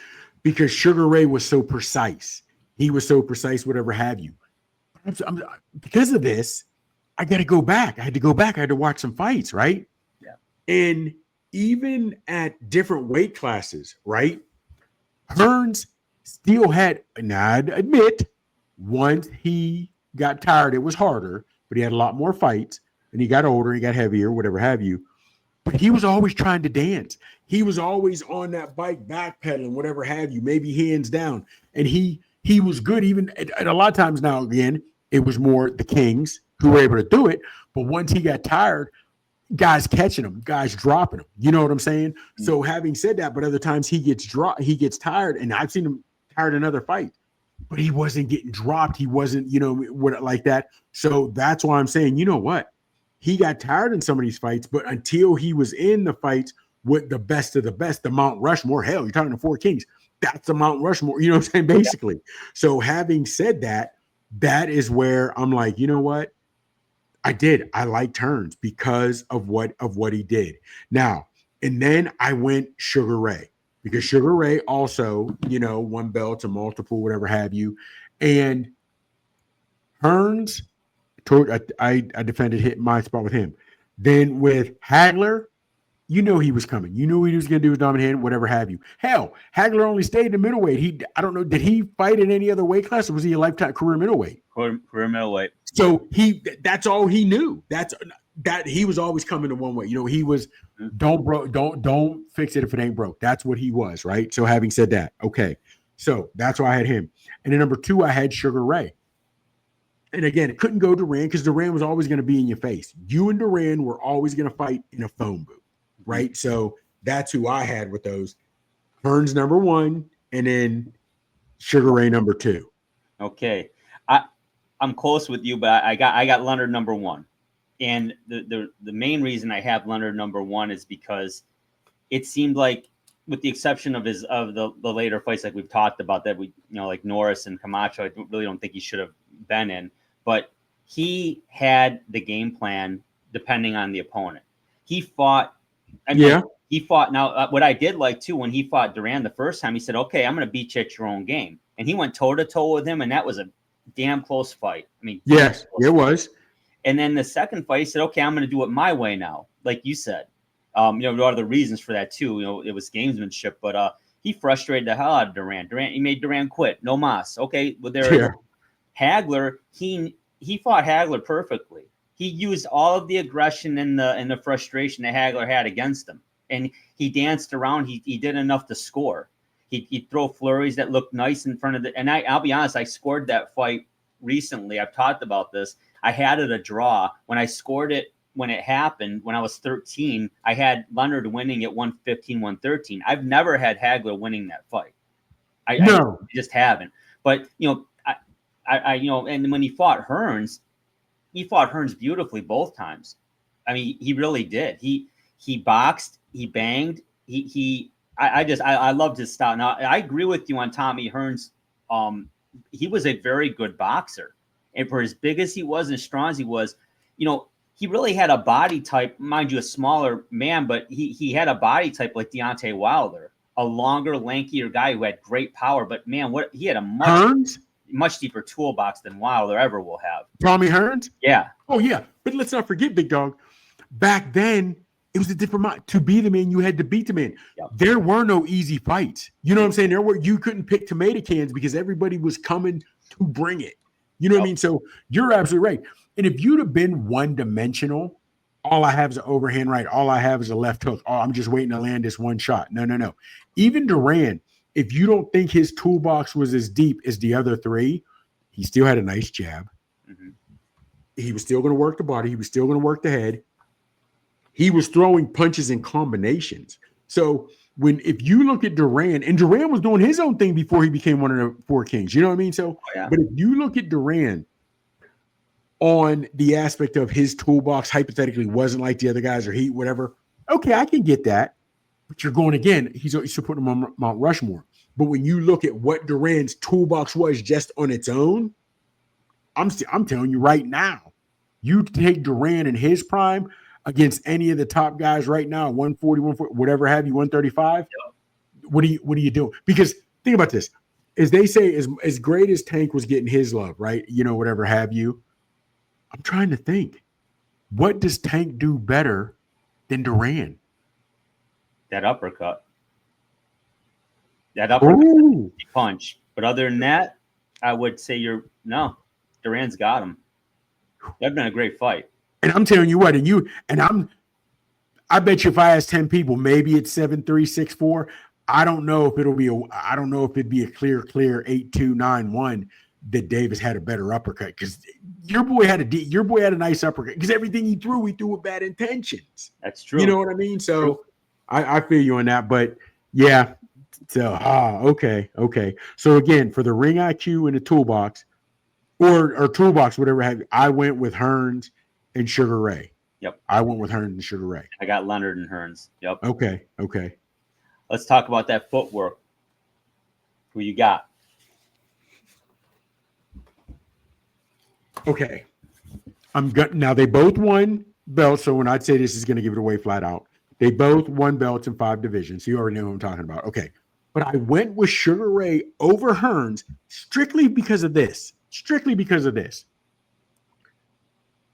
because Sugar Ray was so precise. He was so precise, whatever have you. Because of this, I got to go back. I had to go back. I had to watch some fights, right? Yeah. And even at different weight classes, right? Hearns still had, now I'd admit, once he got tired, it was harder, but he had a lot more fights and he got older, he got heavier, whatever have you. But he was always trying to dance. He was always on that bike, backpedaling, whatever have you, maybe hands down. And he was good. Even at a lot of times now, again, it was more the Kings who were able to do it. But once he got tired, guys catching him, guys dropping him. You know what I'm saying? Mm-hmm. So having said that, but other times he gets tired, and I've seen him tired in other fights, but he wasn't getting dropped. He wasn't, like that. So that's why I'm saying, you know what? He got tired in some of these fights, but until he was in the fights with the best of the best, the Mount Rushmore, hell, you're talking to 4 Kings. That's the Mount Rushmore, you know what I'm saying? Basically. Yeah. So having said that, that is where I'm like, you know what? I liked Hearns because of what he did. Now, and then I went Sugar Ray because Sugar Ray also, won belts and multiple, whatever have you. And Hearns, I defended hit my spot with him. Then with Hagler, he was coming. You knew what he was going to do with dominant hand, whatever have you. Hell, Hagler only stayed in middleweight. I don't know, did he fight in any other weight class, or was he a lifetime career middleweight? Career middleweight. So that's all he knew. That he was always coming to one way. He was don't fix it if it ain't broke. That's what he was, right? So having said that, okay. So that's why I had him. And then number 2, I had Sugar Ray. And again, it couldn't go Duran because Duran was always going to be in your face. You and Duran were always going to fight in a phone booth, right? So that's who I had with those. Hearns number 1, and then Sugar Ray number 2. Okay, I'm close with you, but I got Leonard number 1, and the main reason I have Leonard number 1 is because it seemed like, with the exception of the later fights like we've talked about that we like Norris and Camacho, I really don't think he should have been in. But he had the game plan depending on the opponent. He fought. He fought. Now, what I did like too, when he fought Duran the first time, he said, "Okay, I'm going to beat you at your own game," and he went toe to toe with him, and that was a damn close fight. I mean, yes, it was. And then the second fight, he said, "Okay, I'm going to do it my way now," like you said. A lot of the reasons for that too. It was gamesmanship, but he frustrated the hell out of Duran. He made Duran quit. No mas. Okay, well Hagler, he fought Hagler perfectly. He used all of the aggression and the frustration that Hagler had against him, and he danced around. He did enough to score. He'd throw flurries that looked nice in front of and I'll be honest, I scored that fight recently. I've talked about this. I had it a draw. When I scored it, when it happened, when I was 13, I had Leonard winning at 115, 113. I've never had Hagler winning that fight. I just haven't. But, and when he fought Hearns beautifully both times. I mean, he really did. He boxed, he banged, I loved his style. Now, I agree with you on Tommy Hearns. He was a very good boxer. And for as big as he was and as strong as he was, he really had a body type, mind you, a smaller man, but he had a body type like Deontay Wilder, a longer, lankier guy who had great power. But man, he had a much deeper toolbox than Wilder ever will have. Tommy Hearns? Yeah. Oh, yeah. But let's not forget, big dog, back then, it was a different mind. To be the man, you had to beat the man. Yep. There were no easy fights. You know what I'm saying? You couldn't pick tomato cans because everybody was coming to bring it. You know what I mean? So you're absolutely right. And if you'd have been one-dimensional, all I have is an overhand right, all I have is a left hook. Oh, I'm just waiting to land this one shot. No. Even Duran, if you don't think his toolbox was as deep as the other 3, he still had a nice jab. Mm-hmm. He was still going to work the body. He was still going to work the head. He was throwing punches in combinations. So if you look at Duran, and Duran was doing his own thing before he became one of the 4 Kings. You know what I mean? So, But if you look at Duran on the aspect of his toolbox hypothetically wasn't like the other guys or whatever, okay, I can get that. But you're going again, he's putting him on Mount Rushmore. But when you look at what Duran's toolbox was just on its own, I'm telling you right now, you take Duran in his prime, against any of the top guys right now, 140, 140, whatever have you, 135. What are you doing? Because think about this. As they say, as great as Tank was getting his love, right? Whatever have you. I'm trying to think. What does Tank do better than Duran? That uppercut. That uppercut punch. But other than that, I would say Duran's got him. That'd been a great fight. And I'm telling you what, I bet you if I asked 10 people, maybe it's 7-3, 6-4. I don't know if it'd be a clear 8-2, 9-1 that Davis had a better uppercut, because your boy had a nice uppercut, because everything he threw with bad intentions. That's true. You know what I mean? So I feel you on that, but yeah. So okay. So again, for the ring IQ in the toolbox, or toolbox, whatever have you, I went with Hearns and Sugar Ray. Yep. I went with Hearns and Sugar Ray. I got Leonard and Hearns. Yep. Okay. Let's talk about that footwork. Who you got? Okay. Now they both won belts, so when I'd say this is going to give it away flat out. They both won belts in 5 divisions. So you already know who I'm talking about. Okay. But I went with Sugar Ray over Hearns strictly because of this.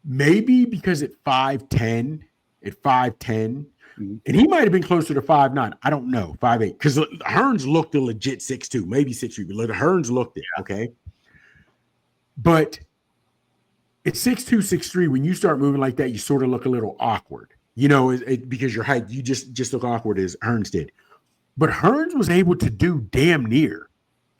Maybe because at 5'10", and he might have been closer to 5'9". I don't know, 5'8", because Hearns looked a legit 6'2", maybe 6'3", but Hearns looked it, okay? But at 6'2", 6'3", when you start moving like that, you sort of look a little awkward, because your height, you just look awkward as Hearns did. But Hearns was able to do damn near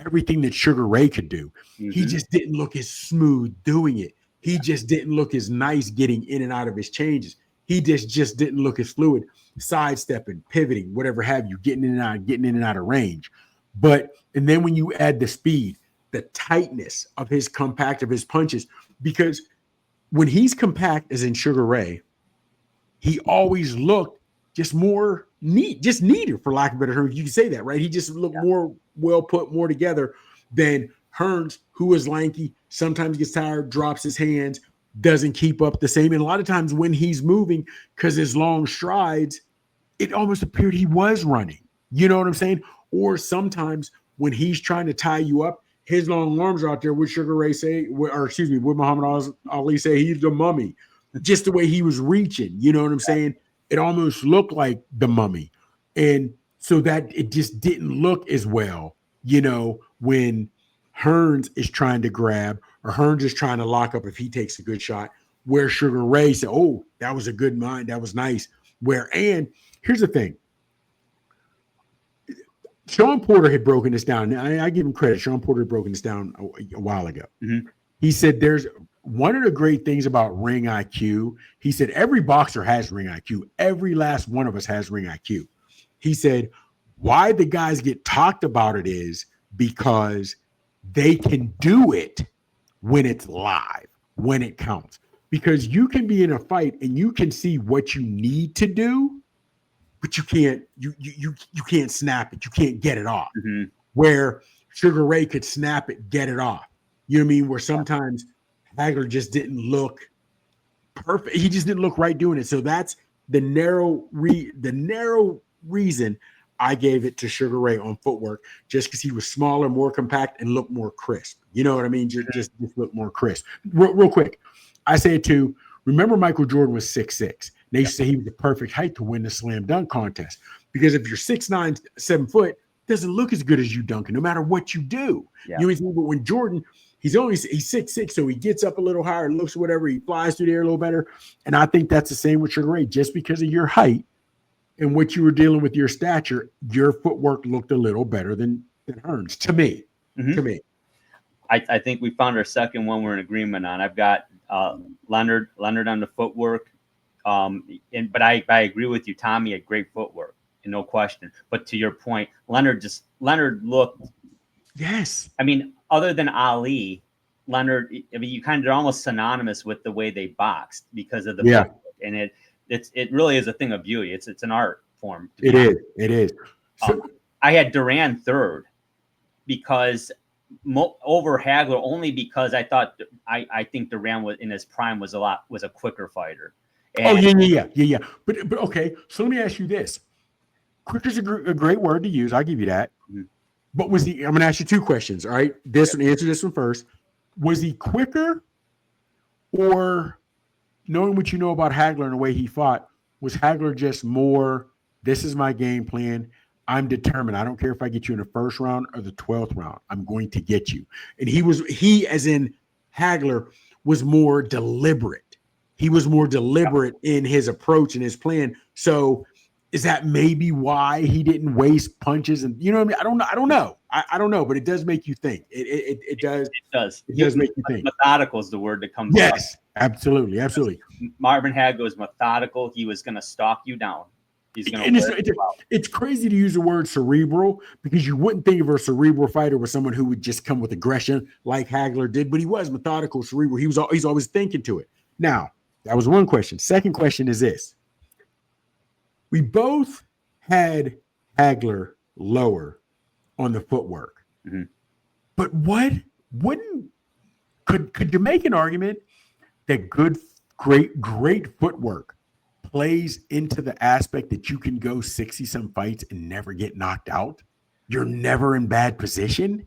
everything that Sugar Ray could do. Mm-hmm. He just didn't look as smooth doing it. He just didn't look as nice getting in and out of his changes. He just didn't look as fluid, sidestepping, pivoting, whatever have you, getting in and out of range. And then when you add the speed, the tightness of his punches, because when he's compact as in Sugar Ray, he always looked just more neater, for lack of a better term. You can say that, right? He just looked more well put, more together than Hearns, who is lanky, sometimes gets tired, drops his hands, doesn't keep up the same. And a lot of times when he's moving, because his long strides, it almost appeared he was running. You know what I'm saying? Or sometimes when he's trying to tie you up, his long arms are out there. Would Sugar Ray say, would Muhammad Ali say he's the mummy? Just the way he was reaching, you know what I'm saying? It almost looked like the mummy. And so that it just didn't look as well, when Hearns is trying to grab, or Hearns is trying to lock up if he takes a good shot, where Sugar Ray said, oh, that was a good mind. That was nice. And here's the thing. Sean Porter had broken this down. I give him credit. Sean Porter had broken this down a while ago. Mm-hmm. He said there's one of the great things about ring IQ. He said every boxer has ring IQ. Every last one of us has ring IQ. He said why the guys get talked about it is because they can do it when it's live, when it counts. Because you can be in a fight and you can see what you need to do, but you can't snap it. You can't get it off. Mm-hmm. Where Sugar Ray could snap it, get it off. You know what I mean? Where sometimes Hagler just didn't look perfect. He just didn't look right doing it. So that's the narrow reason I gave it to Sugar Ray on footwork, just because he was smaller, more compact, and looked more crisp. You know what I mean? Just look more crisp. Real quick, I say it too. Remember, Michael Jordan was 6'6". They used to say he was the perfect height to win the slam dunk contest, because if you're 6'9", 7 foot, it doesn't look as good as you dunking, no matter what you do. Yeah. You know, but when Jordan, he's 6'6", so he gets up a little higher, looks whatever, he flies through the air a little better. And I think that's the same with Sugar Ray. Just because of your height and what you were dealing with, your stature, your footwork looked a little better than Hearns, to me. Mm-hmm. To me. I think we found our second one we're in agreement on. I've got Leonard on the footwork. But I agree with you. Tommy had great footwork, and no question. But to your point, Leonard looked. Yes. I mean, other than Ali, Leonard, I mean, they're almost synonymous with the way they boxed because of the footwork. And it really is a thing of beauty. It's an art form. It is. So, I had Duran third because over Hagler, only because I thought I think Duran was in his prime was a quicker fighter. And yeah. But okay, so let me ask you this. Quick is a great word to use. I'll give you that. Mhm. But I'm going to ask you two questions. All right. Answer this one first. Was he quicker, or knowing what you know about Hagler and the way he fought, was Hagler just more, this is my game plan. I'm determined. I don't care if I get you in the first round or the 12th round. I'm going to get you. And he as in Hagler was more deliberate. He was more deliberate in his approach and his plan. So is that maybe why he didn't waste punches? And you know what I mean? I don't know. I don't know, but it does make you think. It does. It does. It does make you think. Methodical is the word that comes. Yes, absolutely. Marvin Hagler was methodical. He was going to stalk you down. He's going to. It's crazy to use the word cerebral, because you wouldn't think of a cerebral fighter with someone who would just come with aggression like Hagler did, but he was methodical, cerebral. He's always thinking to it. Now, that was one question. Second question is this. We both had Hagler lower on the footwork. Mm-hmm. But could you make an argument that great footwork plays into the aspect that you can go 60-some fights and never get knocked out? You're never in bad position?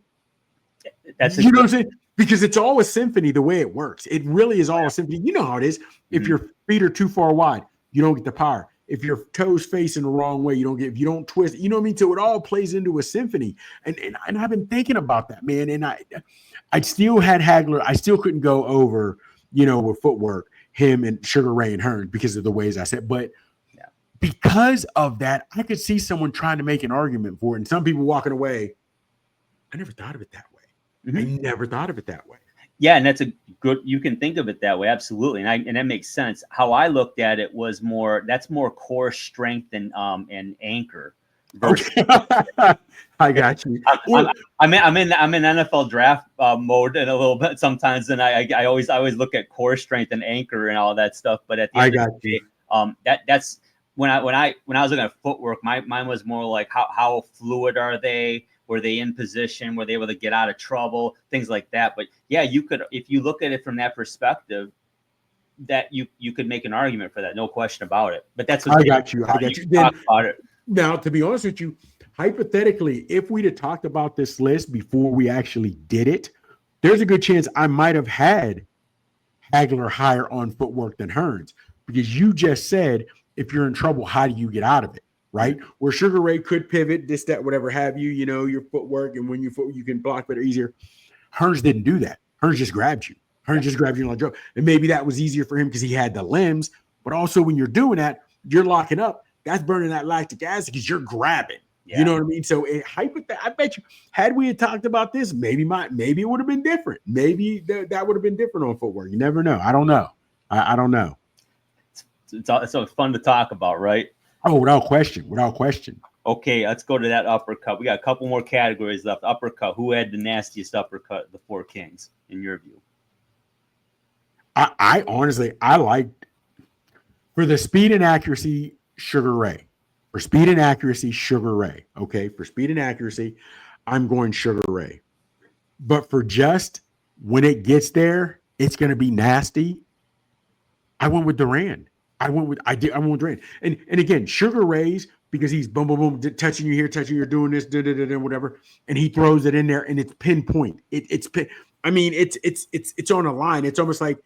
You know what I'm saying? Because it's all a symphony the way it works. It really is all a symphony. You know how it is. If your feet are too far wide, you don't get the power. If your toes facing the wrong way, if you don't twist, you know what I mean? So it all plays into a symphony. And I've been thinking about that, man. And I still had Hagler. I still couldn't go over, with footwork, him and Sugar Ray and Hearns because of the ways I said. But because of that, I could see someone trying to make an argument for it. And some people walking away, I never thought of it that way. I never thought of it that way. Yeah, and that's a good. You can think of it that way, absolutely, and that makes sense. How I looked at it was that's more core strength and anchor. Okay. I got you. I'm in NFL draft mode in a little bit sometimes, and I always look at core strength and anchor and all that stuff. But at the end of the day, that's when I was looking at footwork, mine was more like how fluid are they? Were they in position? Were they able to get out of trouble? Things like that. But yeah, you could, if you look at it from that perspective, that you could make an argument for that, no question about it. But that's what I got you. Talk about it. Now, to be honest with you, hypothetically, if we'd have talked about this list before we actually did it, there's a good chance I might have had Hagler higher on footwork than Hearns, because you just said, if you're in trouble, how do you get out of it? Right? Where Sugar Ray could pivot, this, that, whatever have you, your footwork, and when you can block better, easier. Hearns didn't do that. Hearns just grabbed you. Hearns just grabbed you like Joe. And maybe that was easier for him because he had the limbs. But also when you're doing that, you're locking up. That's burning that lactic acid because you're grabbing. Yeah. You know what I mean? So I bet you, had we had talked about this, maybe it would have been different. Maybe that would have been different on footwork. You never know. I don't know. I don't know. It's so fun to talk about, right? Oh, without question. Okay, let's go to that uppercut. We got a couple more categories left. Uppercut. Who had the nastiest uppercut of the four kings, in your view? I honestly, I liked, for the speed and accuracy, Sugar Ray. For speed and accuracy, Sugar Ray. Okay, for speed and accuracy, I'm going Sugar Ray. But for just when it gets there, it's going to be nasty. I went with Duran. I went with Duran. And again, Sugar Ray's, because he's boom, boom, boom, touching you here, touching you, doing this, whatever, and he throws it in there, and it's pinpoint. It's on a line. It's almost like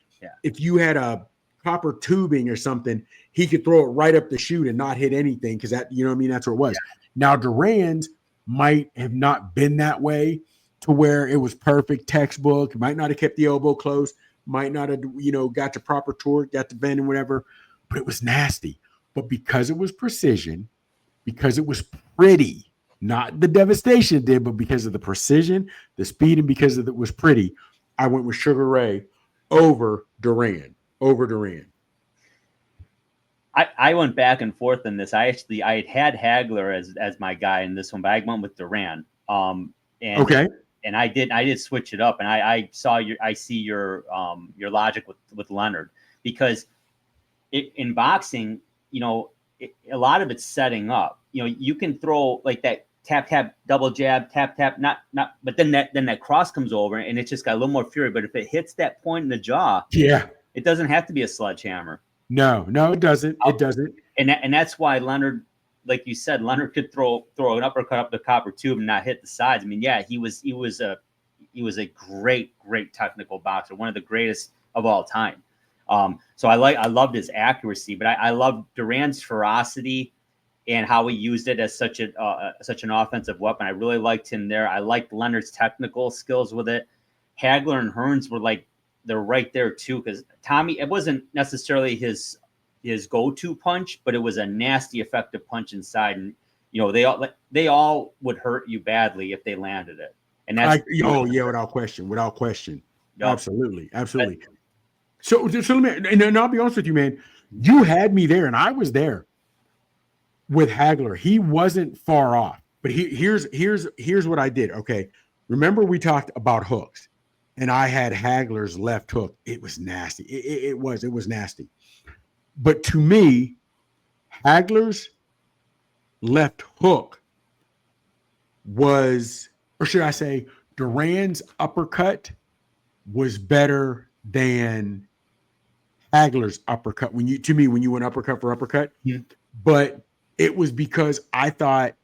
if you had a copper tubing or something, he could throw it right up the chute and not hit anything, because that, that's where it was. Yeah. Now Duran's might have not been that way, to where it was perfect textbook. Might not have kept the elbow close. Might not have, got the proper torque, got the bend and whatever. But it was nasty. But because it was precision, because it was pretty, not the devastation it did, but because of the precision, the speed, and because it was pretty, I went with Sugar Ray over Duran. I went back and forth in this. I had Hagler as my guy in this one, but I went with Duran. Okay. And I did switch it up, and I see your logic with Leonard, because in boxing, a lot of it's setting up. You can throw like that tap, double jab, tap, not, but then that cross comes over and it's just got a little more fury. But if it hits that point in the jaw, it doesn't have to be a sledgehammer. No, it doesn't. It doesn't. And that's why Leonard, like you said, Leonard could throw an uppercut up the copper tube and not hit the sides. I mean, yeah, he was a great technical boxer, one of the greatest of all time. So I loved his accuracy, but I loved Duran's ferocity and how he used it as such an offensive weapon. I really liked him there. I liked Leonard's technical skills with it. Hagler and Hearns were they're right there too, because Tommy, it wasn't necessarily his go-to punch, but it was a nasty, effective punch inside, and they all would hurt you badly if they landed it. And that's without question, Yep. absolutely. So let me, and I'll be honest with you, man. You had me there, and I was there with Hagler. He wasn't far off, but here's what I did. Okay, remember we talked about hooks, and I had Hagler's left hook. It was nasty. It was nasty. But to me, Hagler's left hook was, or should I say, Duran's uppercut was better than Hagler's uppercut. When you went uppercut for uppercut, yeah. But it was because I thought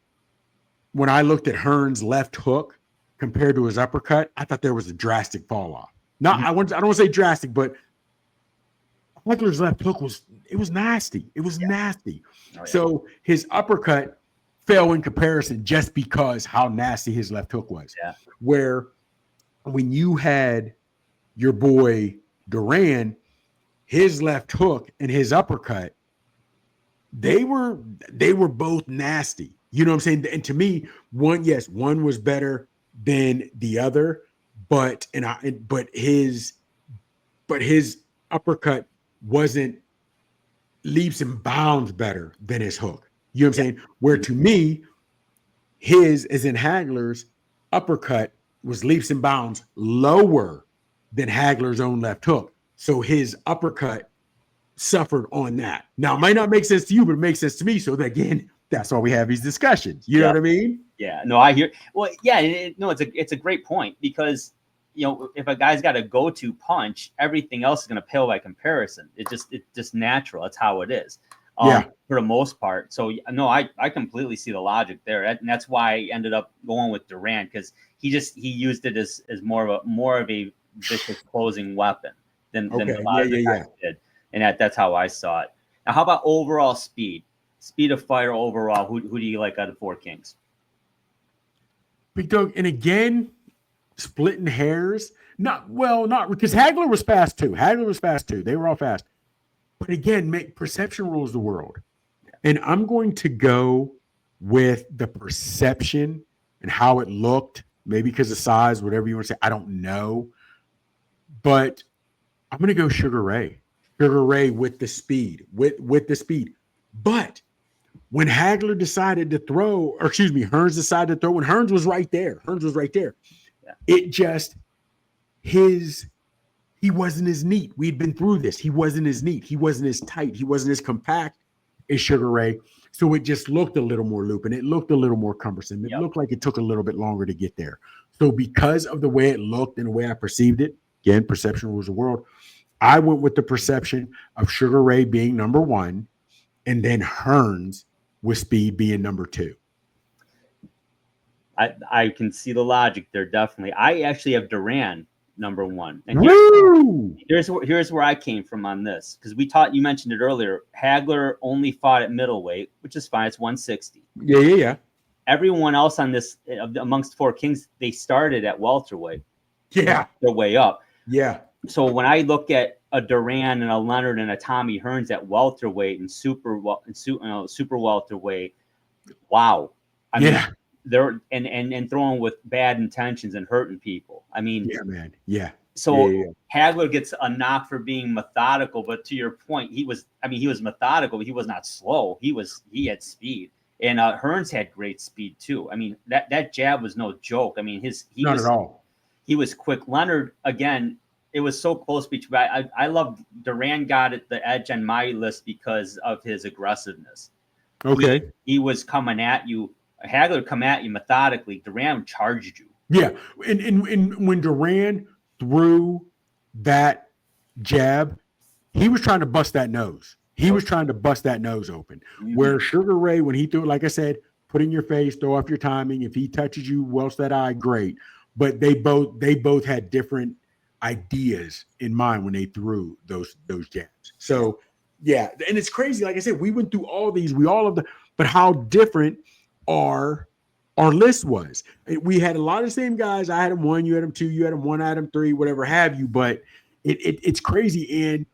when I looked at Hearns' left hook compared to his uppercut, I thought there was a drastic fall off. Now I don't want to say drastic, but Hagler's left hook was nasty. It was nasty. Oh, yeah. So his uppercut fell in comparison just because how nasty his left hook was. Yeah. Where when you had your boy Duran, his left hook and his uppercut, they were both nasty. You know what I'm saying? And to me, one was better than the other, but his uppercut wasn't leaps and bounds better than his hook. You know what I'm saying? Where to me, his, as in Hagler's, uppercut was leaps and bounds lower than Hagler's own left hook. So his uppercut suffered on that. Now, it might not make sense to you, but it makes sense to me. So that, again, that's why we have these discussions. You know what I mean? Yeah. No, I hear. Well, yeah. It's a great point, because if a guy's got a go-to punch, everything else is going to pale by comparison. It's just natural. That's how it is. For the most part. So no, I completely see the logic there, and that's why I ended up going with Duran, because he used it as more of a vicious closing weapon than a lot of the guys did, and that's how I saw it. Now, how about overall speed of fighter overall? Who do you like out of Four Kings? Big Doug, and again, splitting hairs. Not because Hagler was fast too. They were all fast. But again, perception rules the world. And I'm going to go with the perception and how it looked, maybe because of size, whatever you want to say. I don't know. But I'm going to go Sugar Ray. Sugar Ray with the speed, with the speed. But when Hagler decided to throw, or excuse me, Hearns decided to throw, when Hearns was right there. Yeah. It just, he wasn't as neat. We'd been through this. He wasn't as neat. He wasn't as tight. He wasn't as compact as Sugar Ray. So it just looked a little more looping. It looked a little more cumbersome. It looked like it took a little bit longer to get there. So because of the way it looked and the way I perceived it, again, perception rules the world, I went with the perception of Sugar Ray being number one, and then Hearns with speed being number two. I can see the logic there, definitely. I actually have Duran number one. And here's where I came from on this, because you mentioned it earlier. Hagler only fought at middleweight, which is fine. It's 160. Yeah. Everyone else on this, amongst Four Kings, they started at welterweight. Yeah. Their way up. Yeah. So when I look at a Duran and a Leonard and a Tommy Hearns at welterweight and super welterweight, wow. I mean, they're and throwing with bad intentions and hurting people. I mean, yeah, man. Yeah. So Hagler gets a knock for being methodical, but to your point, he was methodical, but he was not slow. He had speed. And Hearns had great speed too. I mean, that jab was no joke. I mean, not at all. He was quick. Leonard, again, it was so close between. I love Duran got at the edge on my list because of his aggressiveness. Okay. He was coming at you. Hagler come at you methodically. Duran charged you. Yeah, and when Duran threw that jab, he was trying to bust that nose. He was trying to bust that nose open. Where Sugar Ray, when he threw it, like I said, put in your face, throw off your timing. If he touches you, welch that eye, great. But they both had different ideas in mind when they threw those jabs. So yeah, and it's crazy. Like I said, we went through all these, but how different our list was. We had a lot of the same guys. I had them 1, you had them 2, you had them 1, I had them 3, whatever have you. But it's crazy. And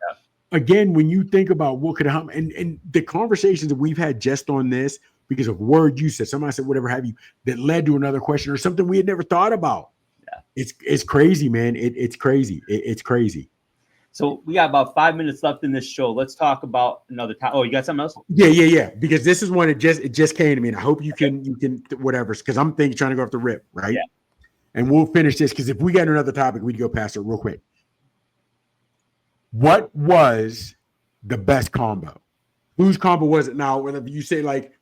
again, when you think about what could happen, and the conversations that we've had just on this, because of word you said, somebody said, whatever have you, that led to another question or something we had never thought about. Yeah. It's crazy, man. It's crazy. It's crazy. So we got about 5 minutes left in this show. Let's talk about another time. Oh, you got something else? Yeah. Because this is one it just came to me, and I hope you can whatever, because I'm trying to go off the rip, right? Yeah. And we'll finish this, because if we got another topic, we'd go past it real quick. What was the best combo? Whose combo was it? Now, whether you say, like,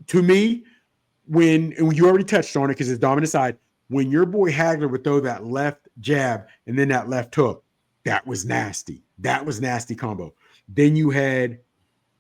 to me, when you already touched on it, because it's dominant side, when your boy Hagler would throw that left jab and then that left hook, that was nasty. That was nasty combo. Then you had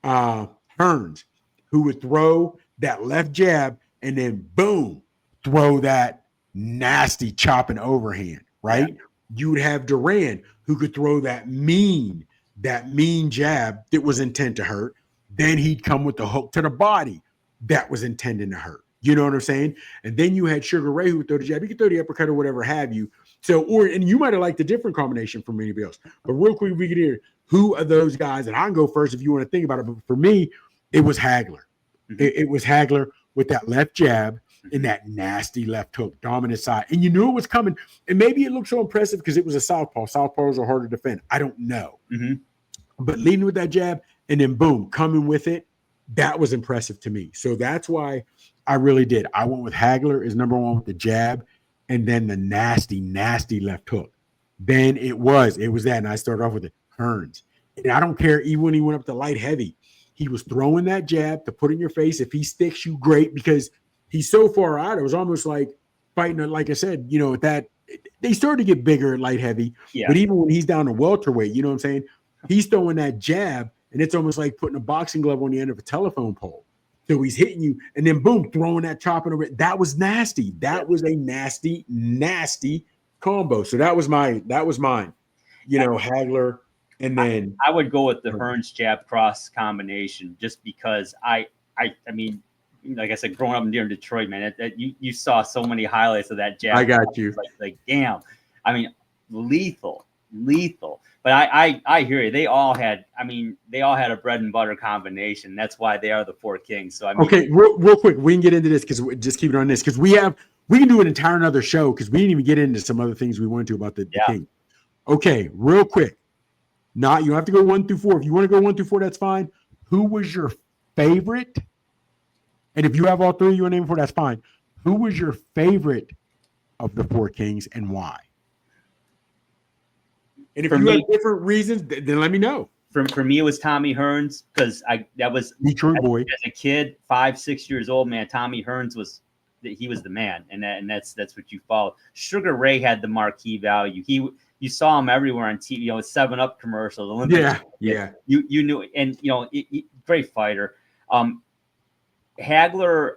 Hearns, who would throw that left jab and then boom, throw that nasty chopping overhand, right? Yeah. You would have Duran, who could throw that mean jab that was intent to hurt. Then he'd come with the hook to the body that was intended to hurt. You know what I'm saying? And then you had Sugar Ray, who would throw the jab. He could throw the uppercut or whatever have you. So, and you might have liked a different combination from anybody else. But real quick, we can hear who are those guys, and I can go first if you want to think about it. But for me, it was Hagler. Mm-hmm. It was Hagler with that left jab and that nasty left hook, dominant side. And you knew it was coming. And maybe it looked so impressive because it was a southpaw. Southpaws are hard to defend. I don't know. Mm-hmm. But leading with that jab and then boom, coming with it, that was impressive to me. So that's why I really did. I went with Hagler as number 1 with the jab, and then the nasty, nasty left hook. Then it was that, and I started off with the Hearns. And I don't care, even when he went up to light heavy, he was throwing that jab to put in your face. If he sticks you, great, because he's so far out. It was almost like fighting, like I said, that they started to get bigger at light heavy. Yeah. But even when he's down to welterweight, you know what I'm saying? He's throwing that jab, and it's almost like putting a boxing glove on the end of a telephone pole. So he's hitting you, and then boom, throwing that chopping over. That was nasty. That was a nasty, nasty combo. So that was mine. Hagler, and then I would go with the Hearns jab cross combination, just because I mean, like I said, growing up near Detroit, man, you saw so many highlights of that jab. I got you. Like damn. I mean, lethal. But I hear you. They all had a bread and butter combination. That's why they are the 4 kings. So I mean, okay, real quick, we can get into this, because just keep it on this, because we can do an entire another show, because we didn't even get into some other things we wanted to about the king. Okay, real quick. You don't have to go 1 through 4. If you want to go 1 through 4, that's fine. Who was your favorite? And if you have all 3 you want to name 4, that's fine. Who was your favorite of the 4 kings and why? And if you have different reasons, then let me know. For me, it was Tommy Hearns, because that was Detroit boy. As a kid, 5-6 years old, man. Tommy Hearns was the man, and that's what you follow. Sugar Ray had the marquee value. You saw him everywhere on TV. 7-Up commercials, Olympics. Yeah. You knew, and great fighter. Hagler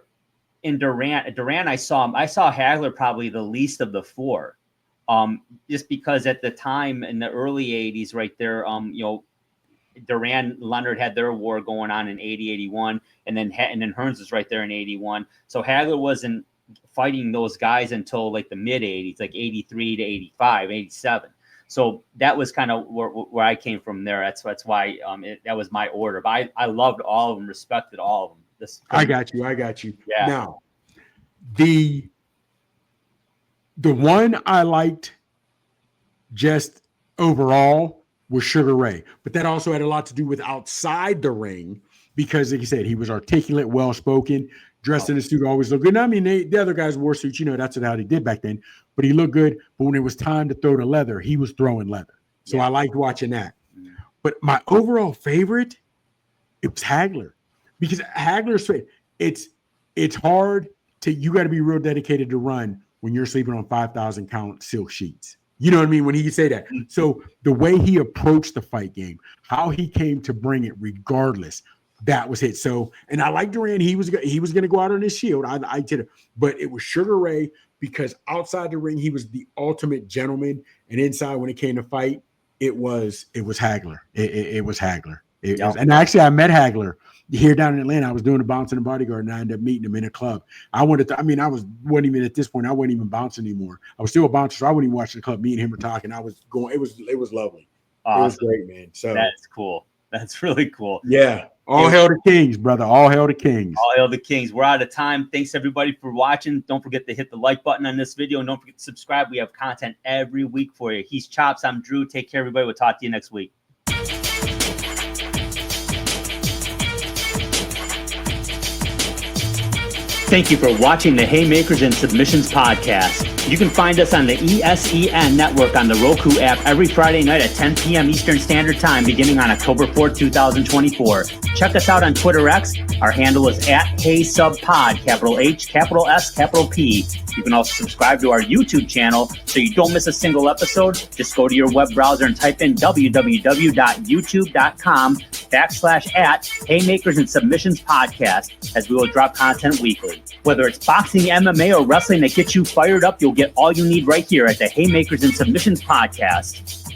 and Duran. I saw Hagler probably the least of the 4. Just because at the time in the early 80s, right there, Duran, Leonard had their war going on in 80, 81, and then Hearns was right there in 81. So Hagler wasn't fighting those guys until like the mid 80s, like 83 to 85, 87. So that was kind of where I came from there. That's why that was my order. But I loved all of them, respected all of them. I got you. Yeah. Now, the one I liked just overall was Sugar Ray, but that also had a lot to do with outside the ring, because, like you said, he was articulate, well-spoken, dressed in a suit, always looked good. I mean, the other guys wore suits, that's how they did back then, but he looked good. But when it was time to throw the leather, he was throwing leather. So I liked watching that. But my overall favorite, it was Hagler, because Hagler's, it's hard you got to be real dedicated to run when you're sleeping on 5,000 count silk sheets. You know what I mean? When he could say that. So the way he approached the fight game, how he came to bring it regardless, that was it. So, and I like Duran. He was going to go out on his shield. I did it. But it was Sugar Ray because outside the ring, he was the ultimate gentleman. And inside, when it came to fight, it was Hagler. It was Hagler. And actually, I met Hagler here down in Atlanta. I was doing a bouncing and bodyguard, and I ended up meeting him in a club. I wasn't even at this point. I wasn't even bouncing anymore. I was still a bouncer, so I wasn't even watching the club. Me and him were talking. I was going. It was lovely. Awesome. It was great, man. So that's cool. That's really cool. Yeah. All hail the Kings, brother. All hail the Kings. All hail the Kings. We're out of time. Thanks, everybody, for watching. Don't forget to hit the like button on this video. And don't forget to subscribe. We have content every week for you. He's Chops. I'm Drew. Take care, everybody. We'll talk to you next week. Thank you for watching the Haymakers and Submissions podcast. You can find us on the ESEN network on the Roku app every Friday night at 10 p.m. Eastern Standard Time beginning on October 4th, 2024. Check us out on Twitter X. Our handle is @HeySubPod, capital H, capital S, capital P. You can also subscribe to our YouTube channel so you don't miss a single episode. Just go to your web browser and type in www.youtube.com/@Haymakers and Submissions podcast, as we will drop content weekly. Whether it's boxing, MMA, or wrestling that gets you fired up, you'll get all you need right here at the Haymakers and Submissions podcast.